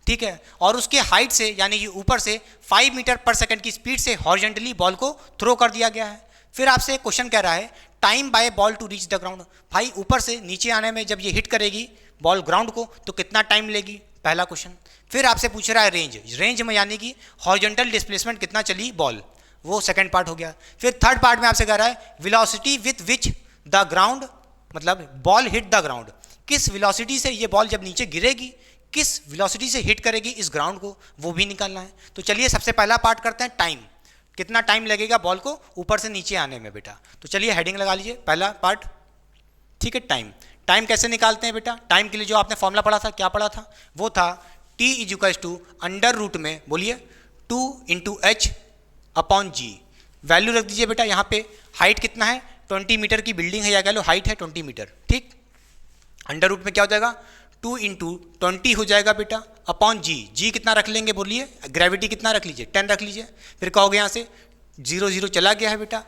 ठीक है, और उसके हाइट से यानी कि ऊपर से 5 मीटर पर सेकेंड की स्पीड से हॉरिजॉन्टली बॉल को थ्रो कर दिया गया है। फिर आपसे क्वेश्चन कह रहा है time by ball to reach the ground, भाई ऊपर से नीचे आने में जब ये हिट करेगी बॉल ग्राउंड को तो कितना टाइम लेगी, पहला क्वेश्चन। फिर आपसे पूछ रहा है रेंज में यानी कि हॉरिजॉन्टल डिस्प्लेसमेंट कितना चली बॉल, वो सेकंड पार्ट हो गया। फिर थर्ड पार्ट में आपसे कह रहा है velocity with which the ground, मतलब बॉल हिट द ग्राउंड, किस वेलोसिटी से ये बॉल जब नीचे गिरेगी किस वेलोसिटी से हिट करेगी इस ग्राउंड को, वो भी निकालना है। तो चलिए सबसे पहला पार्ट करते हैं टाइम, कितना टाइम लगेगा बॉल को ऊपर से नीचे आने में बेटा। तो चलिए हेडिंग लगा लीजिए पहला पार्ट, ठीक है। टाइम कैसे निकालते हैं बेटा, टाइम के लिए जो आपने फॉर्मूला पढ़ा था, क्या पढ़ा था, वो था T equals to under root में बोलिए 2 into H upon G, value रख दीजिए बेटा। यहाँ पे हाइट कितना है 20 मीटर की बिल्डिंग है या कह लो हाइट है 20 मीटर, ठीक। अंडर रूट में क्या हो जाएगा 2 इंटू 20 हो जाएगा बेटा अपॉन जी कितना रख लेंगे बोलिए, ग्रेविटी कितना रख लीजिए 10 रख लीजिए। फिर कहोगे यहाँ से 0 0 चला गया है बेटा,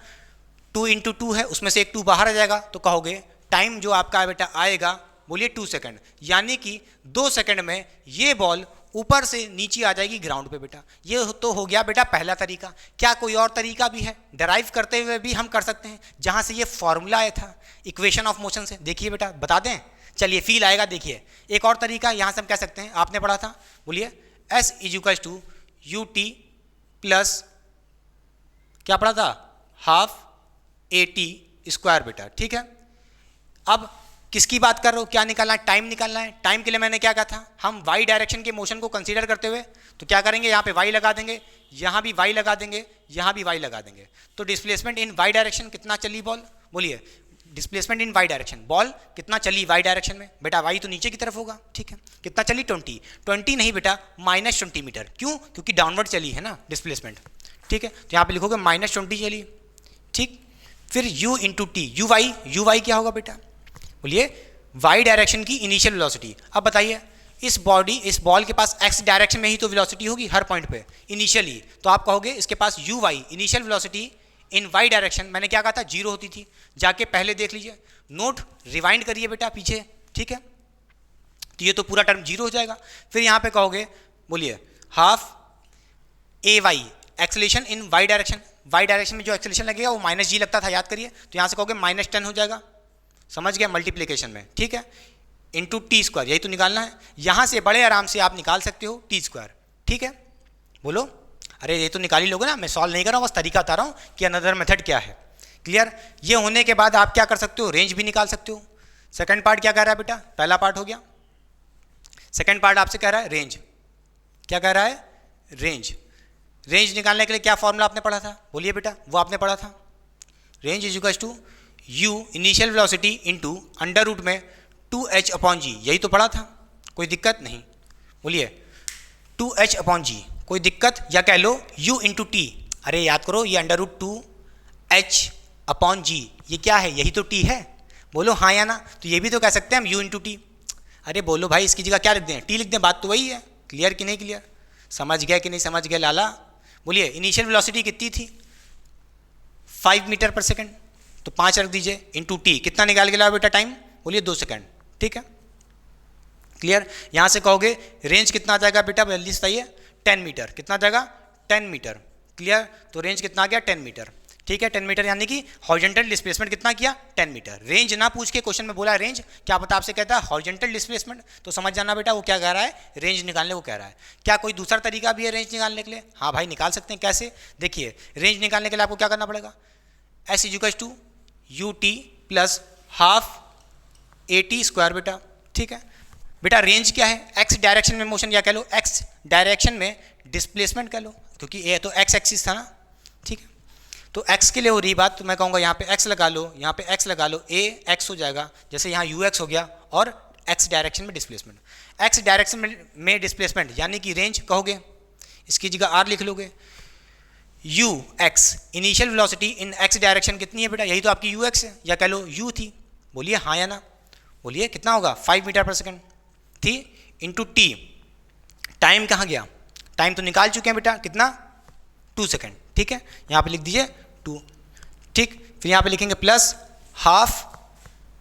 2 इंटू 2 है उसमें से एक 2 बाहर आ जाएगा, तो कहोगे टाइम जो आपका बेटा आएगा बोलिए 2 सेकंड, यानी कि 2 सेकंड में ये बॉल ऊपर से नीचे आ जाएगी ग्राउंड पे बेटा। ये तो हो गया बेटा पहला तरीका। क्या कोई और तरीका भी है, डराइव करते हुए भी हम कर सकते हैं, जहाँ से ये फॉर्मूला आया था इक्वेशन ऑफ मोशन से। देखिए बेटा बता दें, चलिए फील आएगा। देखिए एक और तरीका यहाँ से हम कह सकते हैं, आपने पढ़ा था बोलिए S equals to U T plus क्या पढ़ा था हाफ ए टी स्क्वायर बेटा, ठीक है। अब किसकी बात कर रहे हो, क्या निकालना है, टाइम निकालना है। टाइम के लिए मैंने क्या कहा था, हम वाई डायरेक्शन के मोशन को कंसीडर करते हुए तो क्या करेंगे, यहाँ पे वाई लगा देंगे, यहाँ भी y लगा देंगे, यहाँ भी y लगा देंगे, तो डिस्प्लेसमेंट इन y डायरेक्शन कितना चली बॉल, बोलिए displacement in y direction, ball कितना चली y डायरेक्शन में, बेटा y तो नीचे की तरफ होगा, ठीक है, कितना चली 20 नहीं बेटा -20 मीटर, क्यों, क्योंकि डाउनवर्ड चली है ना डिस्प्लेसमेंट, ठीक है, तो यहाँ पे लिखोगे -20 चली, ठीक। फिर u into T, U Y क्या होगा बेटा, बोलिए y डायरेक्शन की इनिशियल वेलोसिटी। अब बताइए इस बॉल के पास x डायरेक्शन में ही तो वेलोसिटी होगी हर पॉइंट पे इनिशियली, तो आप कहोगे इसके पास U Y initial velocity in y direction, मैंने क्या कहा था 0 होती थी, जाके पहले देख लीजिए, नोट रिवाइंड करिए बेटा पीछे, ठीक है, तो ये तो पूरा टर्म 0 हो जाएगा। फिर यहाँ पे कहोगे, बोलिए half a Y acceleration in y direction में जो एक्सेलेरेशन लगेगा वो -g लगता था, याद करिए, तो यहाँ से कहोगे -10 हो जाएगा, समझ गया, मल्टीप्लिकेशन में, ठीक है, इंटू टी स्क्वायर, यही तो निकालना है, यहाँ से बड़े आराम से आप निकाल सकते हो टी स्क्वायर, ठीक है, बोलो, अरे ये तो निकाल ही लोगे ना, मैं सॉल्व नहीं कर रहा हूँ, बस तरीका बता रहा हूँ कि अनदर मेथड क्या है, क्लियर। ये होने के बाद आप क्या कर सकते हो, रेंज भी निकाल सकते हो। सेकंड पार्ट क्या कह रहा है बेटा, पहला पार्ट हो गया, सेकंड पार्ट आपसे कह रहा है रेंज, क्या कह रहा है, रेंज निकालने के लिए क्या फॉर्मूला आपने पढ़ा था, बोलिए बेटा, वो आपने पढ़ा था, range is equal to u initial velocity into under root में 2h/g, यही तो पढ़ा था, कोई दिक्कत नहीं, बोलिए 2h/g, कोई दिक्कत, या कह लो u इंटू टी, अरे याद करो ये अंडर रूट 2h/g, ये क्या है, यही तो t है, बोलो हाँ या ना, तो ये भी तो कह सकते हैं हम u इंटू टी, अरे बोलो भाई इसकी जगह क्या लिख दें, t लिख दें, बात तो वही है, क्लियर कि नहीं क्लियर, समझ गया कि नहीं समझ गया लाला, बोलिए इनिशियल वेलोसिटी कितनी थी 5 मीटर पर सेकेंड, तो 5 रख दीजिए इंटू टी, कितना निकाल के लाओ बेटा टाइम, बोलिए 2 सेकंड, ठीक है, क्लियर। यहाँ से कहोगे रेंज कितना आ जाएगा बेटा, जल्दी से बताइए, 10 मीटर, कितना आ जाएगा 10 मीटर, क्लियर, तो रेंज कितना आ गया 10 मीटर, ठीक है, 10 मीटर यानी कि हॉरिजॉन्टल डिस्प्लेसमेंट कितना किया 10 मीटर, रेंज ना पूछ के क्वेश्चन में बोला रेंज, क्या पता आपसे कहता है हॉरिजॉन्टल डिस्प्लेसमेंट, तो समझ जाना बेटा वो क्या कह रहा है, रेंज निकालने को कह रहा है। क्या कोई दूसरा तरीका भी है रेंज निकालने के लिए, हाँ भाई निकाल सकते हैं, कैसे, देखिए रेंज निकालने के लिए आपको क्या करना पड़ेगा, s is equal to U T plus half A T square बेटा, ठीक है, बेटा रेंज क्या है, x डायरेक्शन में मोशन, या कह लो x डायरेक्शन में डिस्प्लेसमेंट कह लो, क्योंकि ये तो x एक्सिस था ना, ठीक है, तो x के लिए हो रही बात, तो मैं कहूँगा यहाँ पे x लगा लो, यहाँ पे x लगा लो, a x हो जाएगा, जैसे यहाँ ux हो गया, और x डायरेक्शन में डिस्प्लेसमेंट, x डायरेक्शन में डिस्प्लेसमेंट यानी कि रेंज कहोगे, इसकी जगह r लिख लोगे, u x इनिशियल वेलोसिटी इन x डायरेक्शन कितनी है बेटा, यही तो आपकी ux है, या कह लो u थी, बोलिए हाँ या ना, बोलिए कितना होगा 5 मीटर पर सेकंड थी, इंटू टी, टाइम कहाँ गया, टाइम तो निकाल चुके हैं बेटा, कितना 2 सेकंड, ठीक है, यहाँ पे लिख दीजिए 2, ठीक, फिर यहाँ पे लिखेंगे प्लस हाफ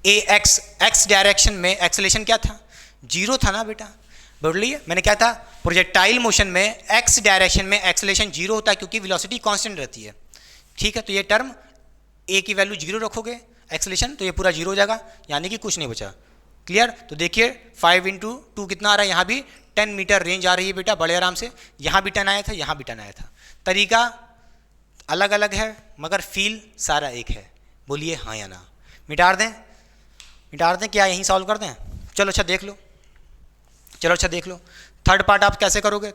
ए एक्स डायरेक्शन में एक्सेलेरेशन क्या था 0 था ना बेटा, बोलिए मैंने क्या था, प्रोजेक्टाइल मोशन में एक्स डायरेक्शन में एक्सेलेरेशन 0 होता है क्योंकि वेलोसिटी कांस्टेंट रहती है, ठीक है, तो ये टर्म ए की वैल्यू 0 रखोगे एक्सेलेरेशन, तो ये पूरा 0 हो जाएगा, यानी कि कुछ नहीं बचा, क्लियर। तो देखिए 5 इंटू 2 कितना आ रहा है, यहाँ भी 10 मीटर रेंज आ रही है बेटा, बड़े आराम से, यहाँ भी 10 आया था, यहाँ भी 10 आया था, तरीका अलग अलग है मगर फील सारा एक है, बोलिए हाँ या ना, मिटा दें क्या यहीं सॉल्व कर दें, चलो अच्छा देख लो, थर्ड पार्ट आप कैसे करोगे,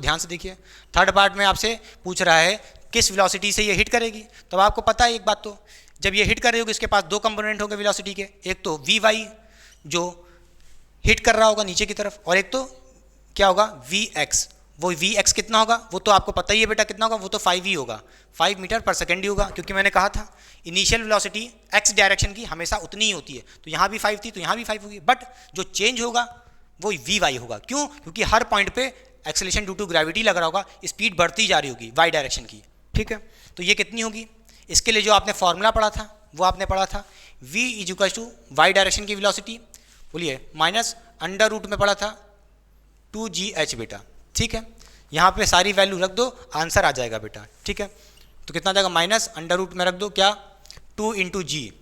ध्यान से देखिए, थर्ड पार्ट में आपसे पूछ रहा है किस वेलोसिटी से ये हिट करेगी, तो आपको पता है एक बात, तो जब ये हिट कर रही होगी इसके पास 2 कंपोनेंट होंगे वेलोसिटी के, एक तो वी वाई जो हिट कर रहा होगा नीचे की तरफ, और एक तो क्या होगा वी एक्स, वो वी एक्स कितना होगा वो तो आपको पता ही है बेटा कितना होगा, वो तो 5 ही होगा, 5 मीटर पर सेकेंड ही होगा, क्योंकि मैंने कहा था इनिशियल वेलोसिटी एक्स डायरेक्शन की हमेशा उतनी ही होती है, तो यहाँ भी 5 थी तो यहाँ भी 5 होगी, बट जो चेंज होगा वो वी वाई होगा, क्यों, क्योंकि हर पॉइंट पे एक्सेलेरेशन ड्यू टू ग्रेविटी लग रहा होगा, स्पीड बढ़ती जा रही होगी वाई डायरेक्शन की, ठीक है, तो ये कितनी होगी, इसके लिए जो आपने फॉर्मूला पढ़ा था वो आपने पढ़ा था v is equal to Y direction की वेलोसिटी, बोलिए माइनस अंडर रूट में पढ़ा था 2gh बेटा, ठीक है, यहाँ पे सारी वैल्यू रख दो, आंसर आ जाएगा बेटा, ठीक है, तो कितना आ जाएगा माइनस अंडर रूट में रख दो क्या 2 इंटू जी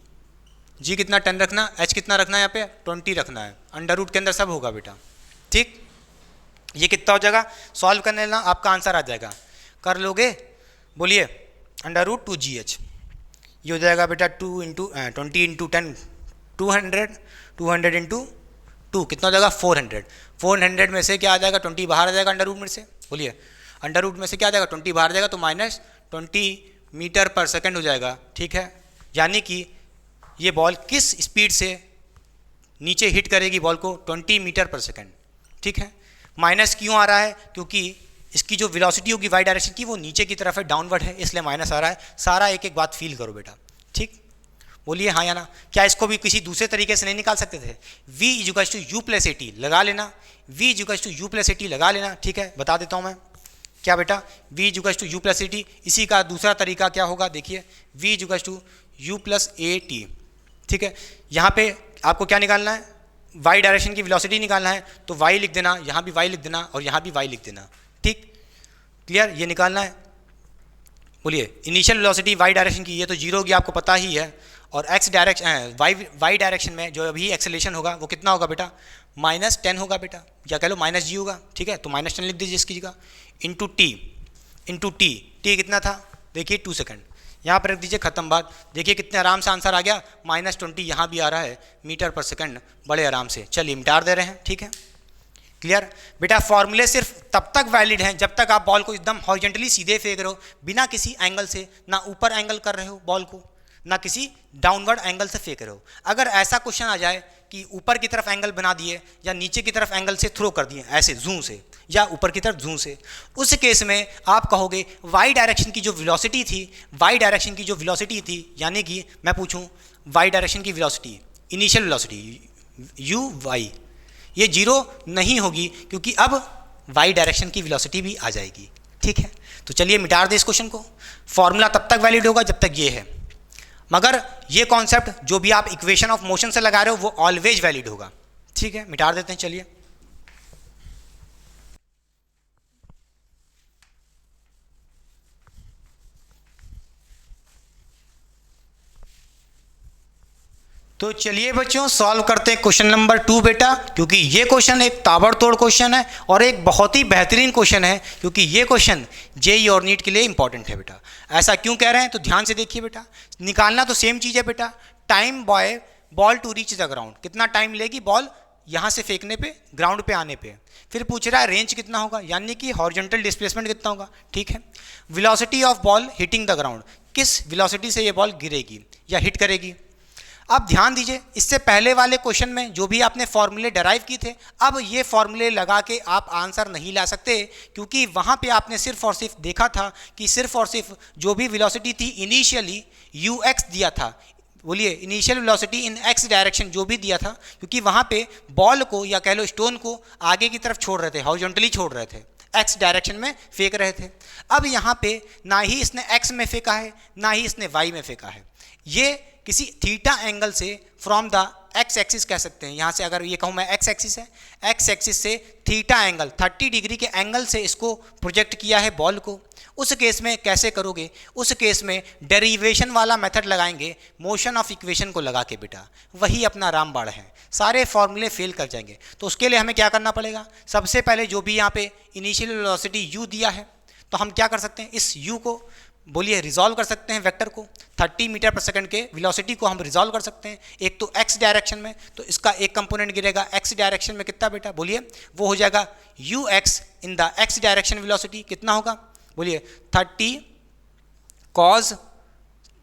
कितना 10 रखना, h कितना रखना है यहाँ पे 20 रखना है, अंडर रूट के अंदर सब होगा बेटा, ठीक, ये कितना हो जाएगा, सॉल्व करने ना आपका आंसर आ जाएगा, कर लोगे, बोलिए अंडर रूट 2gh, ये हो जाएगा बेटा 2 इंटू 20 इंटू 10 200 इंटू 2 कितना हो जाएगा 400 में से क्या आ जाएगा 20 बाहर आ जाएगा अंडर रूट में से, बोलिए अंडर रूट में से क्या आ जाएगा, 20 बाहर जाएगा तो -20 मीटर पर सेकंड हो जाएगा, ठीक है। यानी कि ये बॉल किस स्पीड से नीचे हिट करेगी बॉल को, 20 मीटर पर सेकंड, ठीक है। माइनस क्यों आ रहा है, क्योंकि इसकी जो वेलोसिटी होगी वाई डायरेक्शन की वो नीचे की तरफ है, डाउनवर्ड है, इसलिए माइनस आ रहा है। सारा एक एक बात फील करो बेटा, ठीक। बोलिए हाँ या ना। क्या इसको भी किसी दूसरे तरीके से नहीं निकाल सकते थे, v equals to U plus A T लगा लेना, v equals to U plus A T लगा लेना, ठीक है। बता देता हूँ मैं क्या बेटा, v equals to U plus A T. इसी का दूसरा तरीका क्या होगा, देखिए v equals to U plus A T, ठीक है। यहाँ पे आपको क्या निकालना है, y डायरेक्शन की वेलोसिटी निकालना है, तो y लिख देना, यहाँ भी y लिख देना और यहाँ भी y लिख देना, ठीक, क्लियर। ये निकालना है। बोलिए इनिशियल वेलोसिटी y डायरेक्शन की ये तो जीरो होगी, आपको पता ही है, और x डायरेक्शन y डायरेक्शन में जो अभी एक्सेलेरेशन होगा वो कितना होगा बेटा, -10 होगा बेटा, या कह लो -g होगा, ठीक है। तो -10 लिख दीजिए इसकी जगह, इंटू टी कितना था, देखिए 2 सेकंड, यहाँ पर रख दीजिए, खत्म बात। देखिए कितने आराम से आंसर आ गया, -20 यहाँ भी आ रहा है मीटर पर सेकंड, बड़े आराम से। चलिए मिटा दे रहे हैं, ठीक है, क्लियर। बेटा फॉर्मूले सिर्फ तब तक वैलिड हैं जब तक आप बॉल को एकदम हॉरिजॉन्टली सीधे फेंक रहे हो, बिना किसी एंगल से, ना ऊपर एंगल कर रहे हो बॉल को, ना किसी डाउनवर्ड एंगल से फेंक रहे हो। अगर ऐसा क्वेश्चन आ जाए कि ऊपर की तरफ एंगल बना दिए या नीचे की तरफ एंगल से थ्रो कर दिए ऐसे जूं से, या ऊपर की तरफ जूं से, उस केस में आप कहोगे वाई डायरेक्शन की जो वेलोसिटी थी, वाई डायरेक्शन की जो वेलोसिटी थी, यानी कि मैं पूछूं वाई डायरेक्शन की velocity, initial velocity U Y, ये जीरो नहीं होगी क्योंकि अब वाई डायरेक्शन की वेलोसिटी भी आ जाएगी, ठीक है। तो चलिए मिटा दे इस क्वेश्चन को। फॉर्मूला तब तक वैलिड होगा जब तक ये है, मगर ये कॉन्सेप्ट जो भी आप इक्वेशन ऑफ मोशन से लगा रहे हो वो ऑलवेज वैलिड होगा, ठीक है। मिटा देते हैं, चलिए। तो चलिए बच्चों सॉल्व करते हैं क्वेश्चन नंबर 2 बेटा, क्योंकि ये क्वेश्चन एक ताबड़तोड़ क्वेश्चन है और एक बहुत ही बेहतरीन क्वेश्चन है, क्योंकि ये क्वेश्चन जेईई और नीट के लिए इंपॉर्टेंट है बेटा। ऐसा क्यों कह रहे हैं, तो ध्यान से देखिए बेटा। निकालना तो सेम चीज़ है बेटा, time by ball to reach the ground, कितना टाइम लेगी बॉल यहाँ से फेंकने पे, ग्राउंड पे आने पे। फिर पूछ रहा है रेंज कितना होगा, यानी कि हॉरिजॉन्टल डिस्प्लेसमेंट कितना होगा, ठीक है। Velocity of ball hitting the ground, किस वेलोसिटी से ये बॉल गिरेगी या हिट करेगी। अब ध्यान दीजिए, इससे पहले वाले क्वेश्चन में जो भी आपने फॉर्मूले डराइव किए थे, अब ये फॉर्मूले लगा के आप आंसर नहीं ला सकते, क्योंकि वहाँ पे आपने सिर्फ और सिर्फ देखा था कि सिर्फ और सिर्फ जो भी वेलोसिटी थी इनिशियली ux दिया था। बोलिए इनिशियल वेलोसिटी इन x डायरेक्शन जो भी दिया था, क्योंकि वहाँ पे बॉल को या कह लो स्टोन को आगे की तरफ छोड़ रहे थे, हॉरिजॉन्टली छोड़ रहे थे, x डायरेक्शन में फेंक रहे थे। अब यहाँ पे ना ही इसने x में फेंका है ना ही इसने y में फेंका है, ये किसी थीटा एंगल से फ्रॉम द एक्स एक्सिस कह सकते हैं। यहाँ से अगर ये कहूँ मैं एक्स एक्सिस है, एक्स एक्सिस से थीटा एंगल 30 डिग्री के एंगल से इसको प्रोजेक्ट किया है बॉल को। उस केस में कैसे करोगे, उस केस में डेरिवेशन वाला मेथड लगाएंगे, मोशन ऑफ इक्वेशन को लगा के बेटा, वही अपना रामबाण है, सारे फॉर्मूले फेल कर जाएंगे। तो उसके लिए हमें क्या करना पड़ेगा, सबसे पहले जो भी यहाँ पे इनिशियल वेलोसिटी u दिया है, तो हम क्या कर सकते हैं, इस u को बोलिए रिजॉल्व कर सकते हैं, वेक्टर को 30 मीटर पर सेकंड के वेलोसिटी को हम रिजॉल्व कर सकते हैं। एक तो x डायरेक्शन में, तो इसका एक कंपोनेंट गिरेगा x डायरेक्शन में, कितना बेटा बोलिए, वो हो जाएगा ux in the x direction velocity, कितना होगा बोलिए 30 cos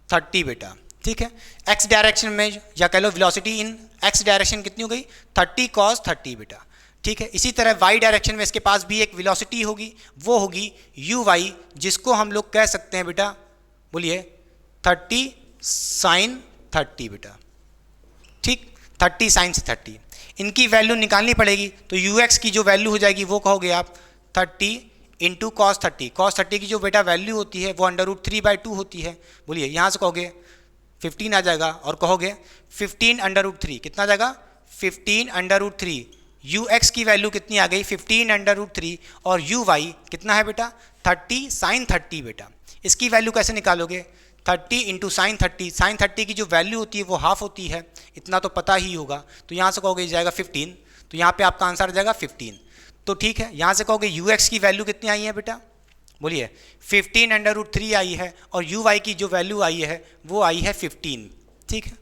30 बेटा, ठीक है। x डायरेक्शन में या कह लो वेलोसिटी इन x डायरेक्शन कितनी हो गई 30 cos 30 बेटा, ठीक है। इसी तरह y डायरेक्शन में इसके पास भी एक वेलोसिटी होगी, वो होगी uy, जिसको हम लोग कह सकते हैं बेटा बोलिए 30 sin 30 बेटा, ठीक, 30 sin 30। इनकी वैल्यू निकालनी पड़ेगी, तो ux की जो वैल्यू हो जाएगी वो कहोगे आप 30 इंटू कॉस 30। कॉस 30 की जो बेटा वैल्यू होती है वो √3/2 होती है। बोलिए यहाँ से कहोगे 15 आ जाएगा, और कहोगे 15 √3, कितना आ जाएगा 15 √3। ux की वैल्यू कितनी आ गई 15 √3, और uy कितना है बेटा 30 sin 30 बेटा। इसकी वैल्यू कैसे निकालोगे, 30 इंटू साइन 30, साइन 30 की जो वैल्यू होती है वो हाफ होती है, इतना तो पता ही होगा। तो यहाँ से कहोगे जाएगा 15, तो यहाँ पे आपका आंसर आ जाएगा 15। तो ठीक है, यहाँ से कहोगे ux की वैल्यू कितनी आई है बेटा, बोलिए 15 √3 आई है, और uy की जो वैल्यू आई है वो आई है 15, ठीक है।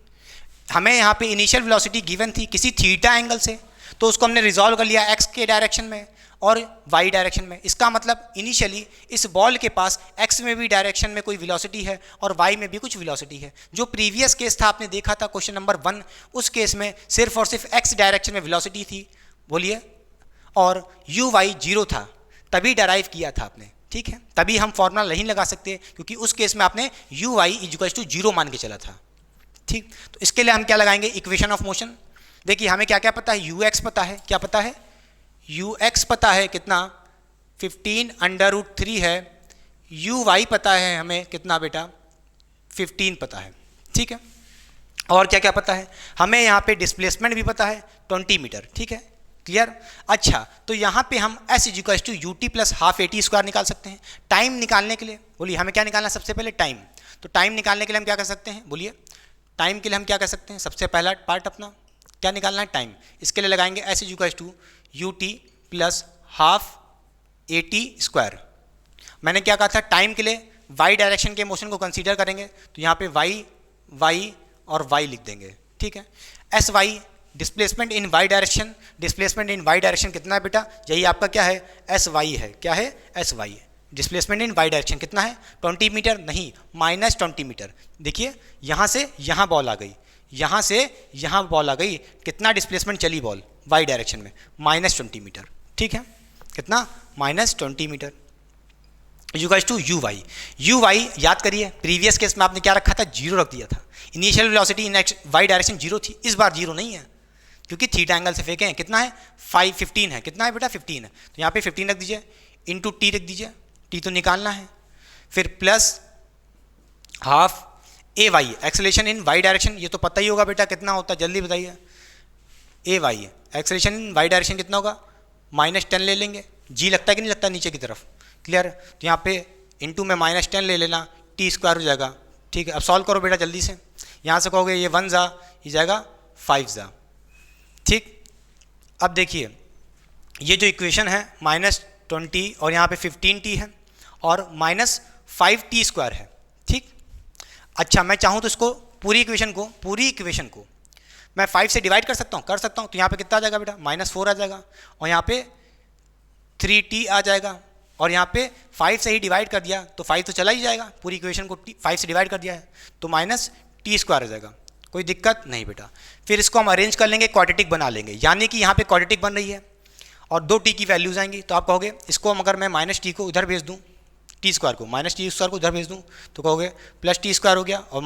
हमें यहाँ पे इनिशियल वेलोसिटी गिवन थी किसी थीटा एंगल से, तो उसको हमने रिजॉल्व कर लिया एक्स के डायरेक्शन में और वाई डायरेक्शन में। इसका मतलब इनिशियली इस बॉल के पास एक्स में भी डायरेक्शन में कोई वेलोसिटी है और वाई में भी कुछ वेलोसिटी है। जो प्रीवियस केस था आपने देखा था क्वेश्चन नंबर 1, उस केस में सिर्फ और सिर्फ एक्स डायरेक्शन में वेलोसिटी थी, बोलिए, और यू वाई जीरो था, तभी डराइव किया था आपने, ठीक है। तभी हम फॉर्मूला नहीं लगा सकते क्योंकि उस केस में आपने u y equal to zero मान के चला था, ठीक। तो इसके लिए हम क्या लगाएंगे, इक्वेशन ऑफ मोशन। देखिए हमें क्या क्या पता है, यू एक्स पता है, क्या पता है, यू एक्स पता है कितना 15√3 है, यू वाई पता है हमें कितना बेटा 15 पता है, ठीक है। और क्या क्या पता है, हमें यहाँ पे डिस्प्लेसमेंट भी पता है 20 मीटर, ठीक है, क्लियर। अच्छा, तो यहाँ पे हम s equal to U T plus half AT square निकाल सकते हैं। टाइम निकालने के लिए बोलिए हमें क्या निकालना है, सबसे पहले टाइम। तो टाइम निकालने के लिए हम क्या कर सकते हैं, बोलिए टाइम के लिए हम क्या कर सकते हैं, सबसे पहला पार्ट अपना क्या निकालना है, टाइम। इसके लिए लगाएंगे s equal to U T plus half AT square. मैंने क्या कहा था, टाइम के लिए वाई डायरेक्शन के मोशन को कंसीडर करेंगे, तो यहाँ पे वाई वाई और वाई लिख देंगे, ठीक है। S y displacement in Y direction, displacement in Y direction कितना है बेटा, यही आपका क्या है, एस वाई है, क्या है, एस वाई है। डिस्प्लेसमेंट इन वाई डायरेक्शन कितना है, 20 मीटर नहीं, -20 मीटर। देखिए यहाँ से यहाँ बॉल आ गई, यहाँ से यहाँ बॉल आ गई, कितना डिस्प्लेसमेंट चली बॉल वाई डायरेक्शन में, -20 मीटर, ठीक है। कितना, -20 metre equal to you y. U y याद करिए, प्रीवियस केस में आपने क्या रखा था, जीरो रख दिया था। Initial velocity in Y direction zero थी, इस बार जीरो नहीं है क्योंकि थीटा एंगल से फेंके हैं। कितना है, 15 है, कितना है बेटा 15 है, तो यहाँ पे 15 रख दीजिए, इंटू टी रख दीजिए, टी तो निकालना है, फिर plus half a Y acceleration in Y direction, ये तो पता ही होगा बेटा कितना होता है, जल्दी बताइए। A Y acceleration in Y direction कितना होगा, -10 ले लेंगे, जी लगता है कि नहीं लगता नीचे की तरफ, क्लियर। तो यहाँ पे इंटू में -10 ले लेना, टी स्क्वायर हो जाएगा, ठीक है। अब सॉल्व करो बेटा जल्दी से, यहाँ से कहोगे ये 1 जा, ये जाएगा 5 जा, ठीक। अब देखिए ये जो इक्वेशन है -20 और यहाँ पे 15t है और -5t स्क्वायर है, ठीक। अच्छा मैं चाहूँ तो इसको पूरी इक्वेशन को मैं 5 से डिवाइड कर सकता हूँ, तो यहाँ पे कितना आ जाएगा बेटा, -4 आ जाएगा और यहाँ पे 3t आ जाएगा और यहाँ पे 5 से ही डिवाइड कर दिया तो 5 तो चला ही जाएगा, पूरी इक्वेशन को 5 से डिवाइड कर दिया है तो -t स्क्वायर आ जाएगा, कोई दिक्कत नहीं बेटा। फिर इसको हम अरेंज कर लेंगे, क्वाड्रेटिक बना लेंगे, यानी कि यहाँ पे क्वाड्रेटिक बन रही है और 2t की वैल्यूज आएंगी, तो आप कहोगे इसको अगर मैं -t को उधर भेज दूँ, टी स्क्वायर को -t स्क्वायर को उधर भेज दूँ तो कहोगे +t स्क्वायर हो गया और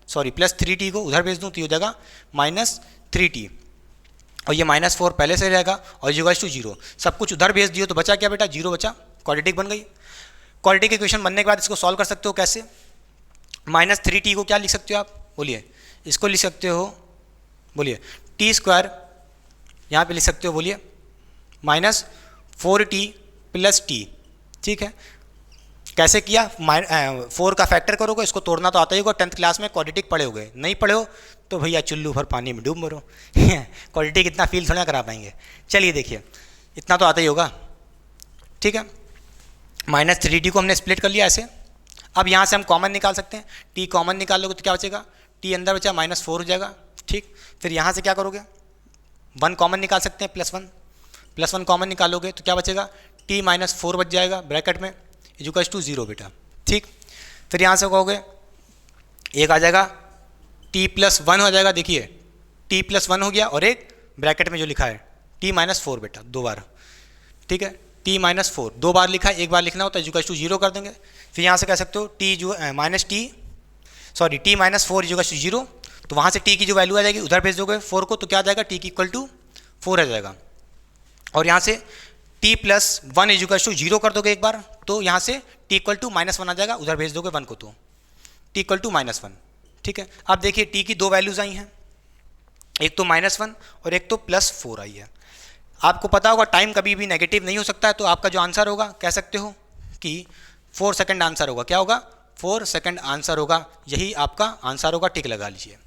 +3t को उधर भेज दूँ तो ये हो जाएगा -3t और ये -4 पहले से रहेगा और इक्वल टू 0। सब कुछ उधर भेज दियो तो बचा क्या बेटा, 0 बचा, क्वाड्रेटिक बन गई। क्वाड्रेटिक इक्वेशन बनने के बाद इसको सॉल्व कर सकते हो कैसे, -3t को क्या लिख सकते हो आप, बोलिए, इसको लिख सकते हो, बोलिए टी स्क्वायर यहाँ पे लिख सकते हो, बोलिए -4t + t, ठीक है। कैसे किया, 4 का फैक्टर करोगे, इसको तोड़ना तो आता ही होगा, 10th क्लास में क्वाड्रेटिक पढ़े होगे, नहीं पढ़े हो तो भैया चुल्लू भर पानी में डूब मरो क्वाड्रेटिक इतना फील थोड़ा करा पाएंगे। चलिए देखिए इतना तो आता ही होगा, ठीक है। -3t को हमने स्प्लिट कर लिया ऐसे। अब यहाँ से हम कॉमन निकाल सकते हैं, t कॉमन निकाल लोगे तो क्या बचेगा, t अंदर बचा -4 हो जाएगा, ठीक। फिर यहाँ से क्या करोगे, 1 कॉमन निकाल सकते हैं, +1 कॉमन निकालोगे तो क्या बचेगा, t -4 बच जाएगा ब्रैकेट में इक्वल टू 0 बेटा, ठीक। फिर यहाँ से कहोगे एक आ जाएगा t + 1 हो जाएगा, देखिए t + 1 हो गया और एक ब्रैकेट में जो लिखा है t -4 बेटा 2 बार, ठीक है। t -4 2 बार लिखा है, एक बार लिखना होता है इक्वल टू 0 कर देंगे। फिर यहाँ से कह सकते हो t -4 इक्वल टू 0, तो वहाँ से t की जो वैल्यू आ जाएगी उधर भेज दोगे 4 को तो क्या आ जाएगा, t की इक्वल टू 4 आ जाएगा और यहाँ से t + 1 इक्वल टू 0 कर दोगे एक बार तो यहाँ से t इक्वल टू -1 आ जाएगा, उधर भेज दोगे 1 को तो t इक्वल टू -1, ठीक है। अब देखिए t की 2 वैल्यूज आई हैं, एक तो -1 और एक तो +4 आई है। आपको पता होगा टाइम कभी भी नेगेटिव नहीं हो सकता है, तो आपका जो आंसर होगा कह सकते हो कि 4 सेकंड आंसर होगा, क्या होगा, 4 सेकंड आंसर होगा, यही आपका आंसर होगा, टिक लगा लीजिए।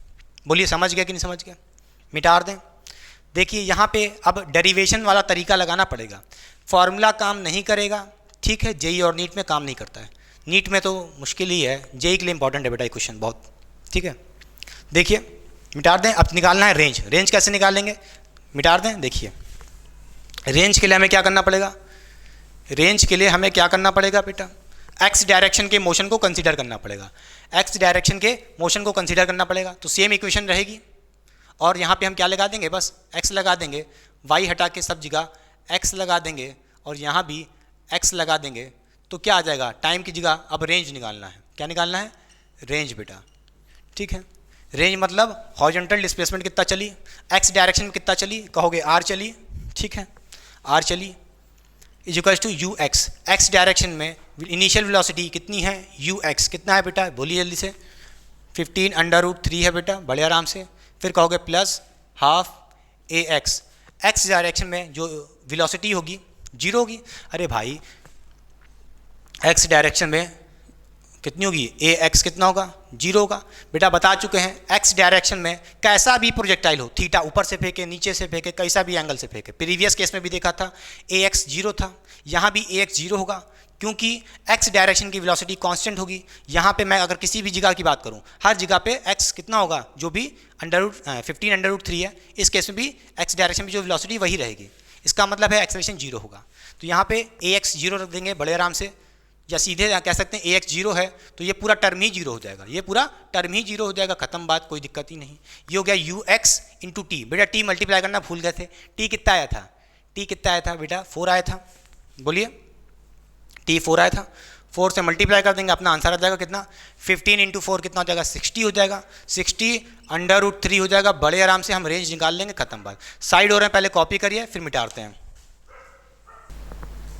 बोलिए समझ गया कि नहीं समझ गया, मिटा दें। देखिए यहाँ पे अब डेरिवेशन वाला तरीका लगाना पड़ेगा, फॉर्मूला काम नहीं करेगा, ठीक है। जेई और नीट में काम नहीं करता है, नीट में तो मुश्किल ही है, जेई के लिए इंपॉर्टेंट है बेटा ये क्वेश्चन बहुत, ठीक है। देखिए मिटा दें। अब निकालना है रेंज, रेंज कैसे निकालेंगे, मिटा दें। देखिए रेंज के लिए हमें क्या करना पड़ेगा, रेंज के लिए हमें क्या करना पड़ेगा बेटा, एक्स डायरेक्शन के मोशन को कंसीडर करना पड़ेगा, एक्स डायरेक्शन के मोशन को कंसीडर करना पड़ेगा। तो सेम इक्वेशन रहेगी और यहाँ पे हम क्या लगा देंगे, बस एक्स लगा देंगे, वाई हटा के सब जगह एक्स लगा देंगे और यहाँ भी एक्स लगा देंगे। तो क्या आ जाएगा, टाइम की जगह अब रेंज निकालना है। क्या निकालना है, रेंज बेटा। ठीक है, रेंज मतलब हॉरिजॉन्टल डिस्प्लेसमेंट कितना चली, एक्स डायरेक्शन में कितना चली, कहोगे आर चली। ठीक है, आर चली is equals to you x. X direction में इनिशियल वेलोसिटी कितनी है, यू एक्स कितना है बेटा, बोलिए जल्दी से, 15√3 है बेटा, बड़े आराम से। फिर कहोगे प्लस हाफ ए एक्स। एक्स डायरेक्शन में जो वेलोसिटी होगी जीरो होगी। अरे भाई एक्स डायरेक्शन में कितनी होगी, ए एक्स कितना होगा, जीरो होगा। बेटा बता चुके हैं एक्स डायरेक्शन में कैसा भी प्रोजेक्टाइल हो, थीटा ऊपर से फेंके, नीचे से फेंके, कैसा भी एंगल से फेंके, प्रीवियस केस में भी देखा था ए एक्स जीरो था, यहाँ भी ए एक्स जीरो होगा क्योंकि एक्स डायरेक्शन की वेलोसिटी कांस्टेंट होगी। यहाँ पे मैं अगर किसी भी जगह की बात करूँ, हर जगह पे एक्स कितना होगा, जो भी 15√3 है, इस केस में भी एक्स डायरेक्शन में जो वेलोसिटी वही रहेगी। इसका मतलब है एक्सेलरेशन जीरो होगा। तो यहाँ पे ए एक्स जीरो रख देंगे बड़े आराम से, या सीधे कह सकते हैं ए एक्स जीरो है तो ये पूरा टर्म ही जीरो हो जाएगा, ये पूरा टर्म ही जीरो हो जाएगा, खत्म बात, कोई दिक्कत ही नहीं। ये हो गया यू एक्स इंटू टी। बेटा टी मल्टीप्लाई करना भूल गए थे, टी कितना आया था, टी कितना आया था बेटा, 4 आया था, बोलिए टी 4 आया था। 4 से मल्टीप्लाई कर देंगे, अपना आंसर आ जाएगा कितना, 15 इंटू 4 कितना हो जाएगा, 60 हो जाएगा, 60√3 हो जाएगा। बड़े आराम से हम रेंज निकाल लेंगे, खत्म बात। साइड हो रहे हैं, पहले कॉपी करिए फिर मिटाते हैं।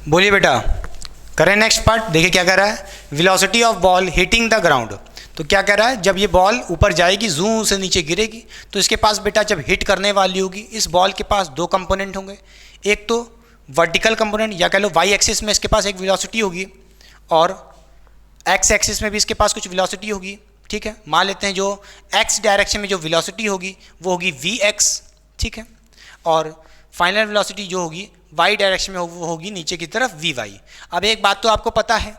बोलिए बेटा, करें नेक्स्ट पार्ट। देखिए क्या कह रहा है, velocity of ball hitting the ground. तो क्या कह रहा है, जब ये बॉल ऊपर जाएगी, जूं से नीचे गिरेगी, तो इसके पास बेटा जब हिट करने वाली होगी, इस बॉल के पास दो कंपोनेंट होंगे, एक तो वर्टिकल कंपोनेंट या कह लो वाई एक्सिस में इसके पास एक वेलोसिटी होगी और एक्स एक्सिस में भी इसके पास कुछ वेलोसिटी होगी। ठीक है, मान लेते हैं जो एक्स डायरेक्शन में जो वेलोसिटी होगी वो होगी वी एक्स। ठीक है, और फाइनल वेलोसिटी जो होगी वाई डायरेक्शन में वो होगी नीचे की तरफ वी वाई। अब एक बात तो आपको पता है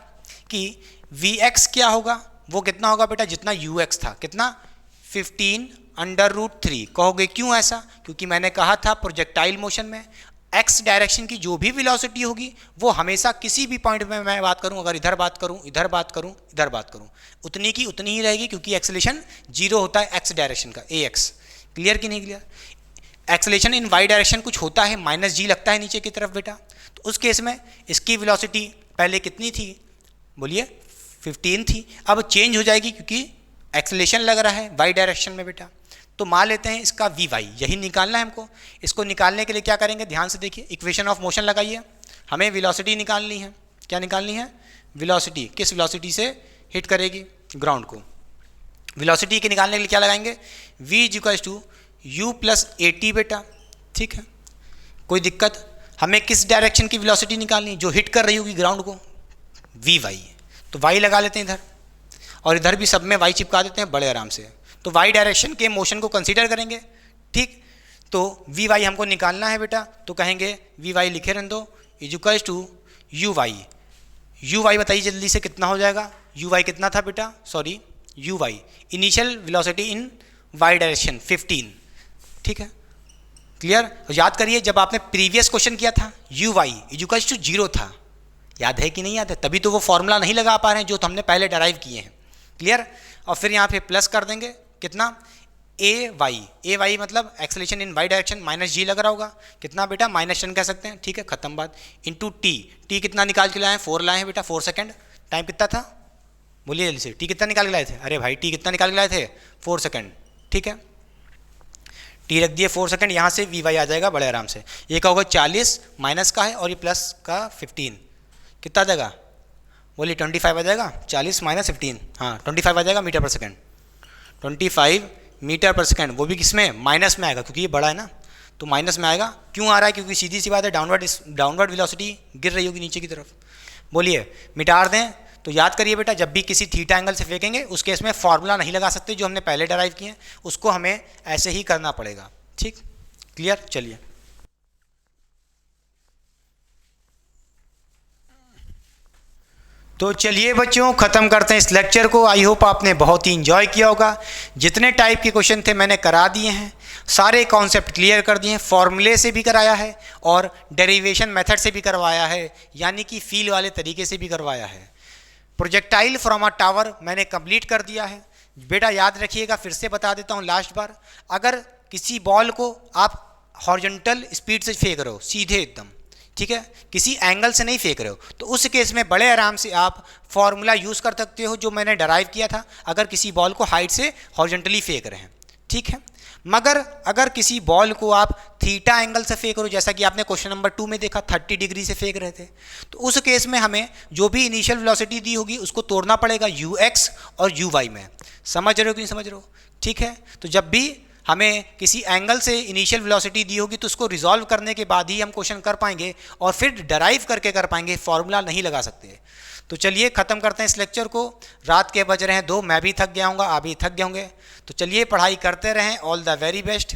कि वी एक्स क्या होगा, वो कितना होगा बेटा, जितना यू एक्स था, कितना 15√3। कहोगे क्यों ऐसा, क्योंकि मैंने कहा था प्रोजेक्टाइल मोशन में एक्स डायरेक्शन की जो भी वेलोसिटी होगी वो हमेशा किसी भी पॉइंट में मैं बात करूं, अगर इधर बात करूं, इधर बात करूं, इधर बात करूं, उतनी की उतनी ही रहेगी, क्योंकि एक्सेलेरेशन जीरो होता है एक्स डायरेक्शन का, ए एक्स। क्लियर कि नहीं क्लियर। एक्सेलेरेशन इन वाई डायरेक्शन कुछ होता है, माइनस जी लगता है नीचे की तरफ बेटा। तो उस केस में इसकी वेलोसिटी पहले कितनी थी, बोलिए 15 थी, अब चेंज हो जाएगी क्योंकि एक्सेलेरेशन लग रहा है वाई डायरेक्शन में बेटा। तो मान लेते हैं इसका वी वाई, यही निकालना है हमको। इसको निकालने के लिए क्या करेंगे, ध्यान से देखिए, इक्वेशन ऑफ मोशन लगाइए। हमें वेलोसिटी निकालनी है, क्या निकालनी है, वेलोसिटी, किस वेलोसिटी से हिट करेगी ग्राउंड को। वेलोसिटी के निकालने के लिए क्या लगाएंगे, v is equals to u plus A t बेटा। ठीक है, कोई दिक्कत। हमें किस डायरेक्शन की वेलोसिटी निकालनी, जो हिट कर रही होगी ग्राउंड को, वी वाई। तो y लगा लेते हैं इधर, और इधर भी सब में y चिपका देते हैं बड़े आराम से। तो y डायरेक्शन के मोशन को कंसीडर करेंगे। ठीक, तो वी वाई हमको निकालना है बेटा, तो कहेंगे वी वाई लिखे रहने दो, is equals to you y. U y बताइए जल्दी से कितना हो जाएगा, यू वाई कितना था बेटा, sorry u Y initial velocity in Y direction 15। ठीक है, क्लियर। याद करिए जब आपने प्रीवियस क्वेश्चन किया था u y is equals to zero था, याद है कि नहीं याद है, तभी तो वो फॉर्मूला नहीं लगा पा रहे हैं जो तो हमने पहले डराइव किए हैं। क्लियर, और फिर यहाँ पे प्लस कर देंगे कितना, ए वाई मतलब एक्सेलेरेशन इन वाई डायरेक्शन, माइनस जी लग रहा होगा, कितना बेटा -10 कह सकते हैं। ठीक है, खत्म बात। इंटू टी कितना निकाल के लाए हैं, 4 लाए हैं बेटा, 4 सेकेंड। टाइम कितना था, बोलिए जल्दी से, टी कितना निकाल के लाए थे, अरे भाई टी कितना निकाल के लाए थे, 4 सेकेंड। ठीक है, टी रख दिए 4 सेकेंड, यहाँ से वी वाई आ जाएगा बड़े आराम से। ये का होगा 40 माइनस का है और ये प्लस का 15, कितना आ जाएगा, बोलिए 25 आ जाएगा। 40 माइनस 15, हाँ 25 आ जाएगा metre per second, 25 metre per second. वो भी किसमें, माइनस में आएगा, क्योंकि ये बड़ा है ना, तो माइनस में आएगा। क्यों आ रहा है, क्योंकि सीधी सी बात है, डाउनवर्ड वेलोसिटी गिर रही होगी नीचे की तरफ। बोलिए मिटा दें। तो याद करिए बेटा, जब भी किसी थीटा एंगल से फेंकेंगे उस केस में फॉर्मूला नहीं लगा सकते जो हमने पहले डराइव किए हैं, उसको हमें ऐसे ही करना पड़ेगा। ठीक, क्लियर। चलिए तो चलिए बच्चों, ख़त्म करते हैं इस लेक्चर को। आई होप आपने बहुत ही इंजॉय किया होगा। जितने टाइप के क्वेश्चन थे मैंने करा दिए हैं, सारे कॉन्सेप्ट क्लियर कर दिए हैं, फॉर्मूले से भी कराया है और डेरिवेशन मेथड से भी करवाया है, यानी कि फील वाले तरीके से भी करवाया है। प्रोजेक्टाइल फ्रॉम अ टावर मैंने कंप्लीट कर दिया है। बेटा याद रखिएगा, फिर से बता देता हूँ लास्ट बार, अगर किसी बॉल को आप हॉरिजॉन्टल स्पीड से फेंक रहे हो, सीधे एकदम, ठीक है, किसी एंगल से नहीं फेंक रहे हो, तो उस केस में बड़े आराम से आप फॉर्मूला यूज़ कर सकते हो जो मैंने डराइव किया था, अगर किसी बॉल को हाइट से हॉरिजॉन्टली फेंक रहे हैं, ठीक है। मगर अगर किसी बॉल को आप थीटा एंगल से फेंक रहे हो, जैसा कि आपने क्वेश्चन नंबर 2 में देखा 30 डिग्री से फेंक रहे थे, तो उस केस में हमें जो भी इनिशियल वेलोसिटी दी होगी उसको तोड़ना पड़ेगा ux और uy में। समझ रहे हो कि नहीं समझ रहे हो? ठीक है। तो जब भी हमें किसी एंगल से इनिशियल वेलोसिटी दी होगी तो उसको रिजॉल्व करने के बाद ही हम क्वेश्चन कर पाएंगे और फिर डराइव करके कर पाएंगे, फॉर्मूला नहीं लगा सकते। तो चलिए ख़त्म करते हैं इस लेक्चर को। रात के बज रहे हैं 2, मैं भी थक गया हूँगा, आप भी थक गए होंगे। तो चलिए पढ़ाई करते रहें। All the very best.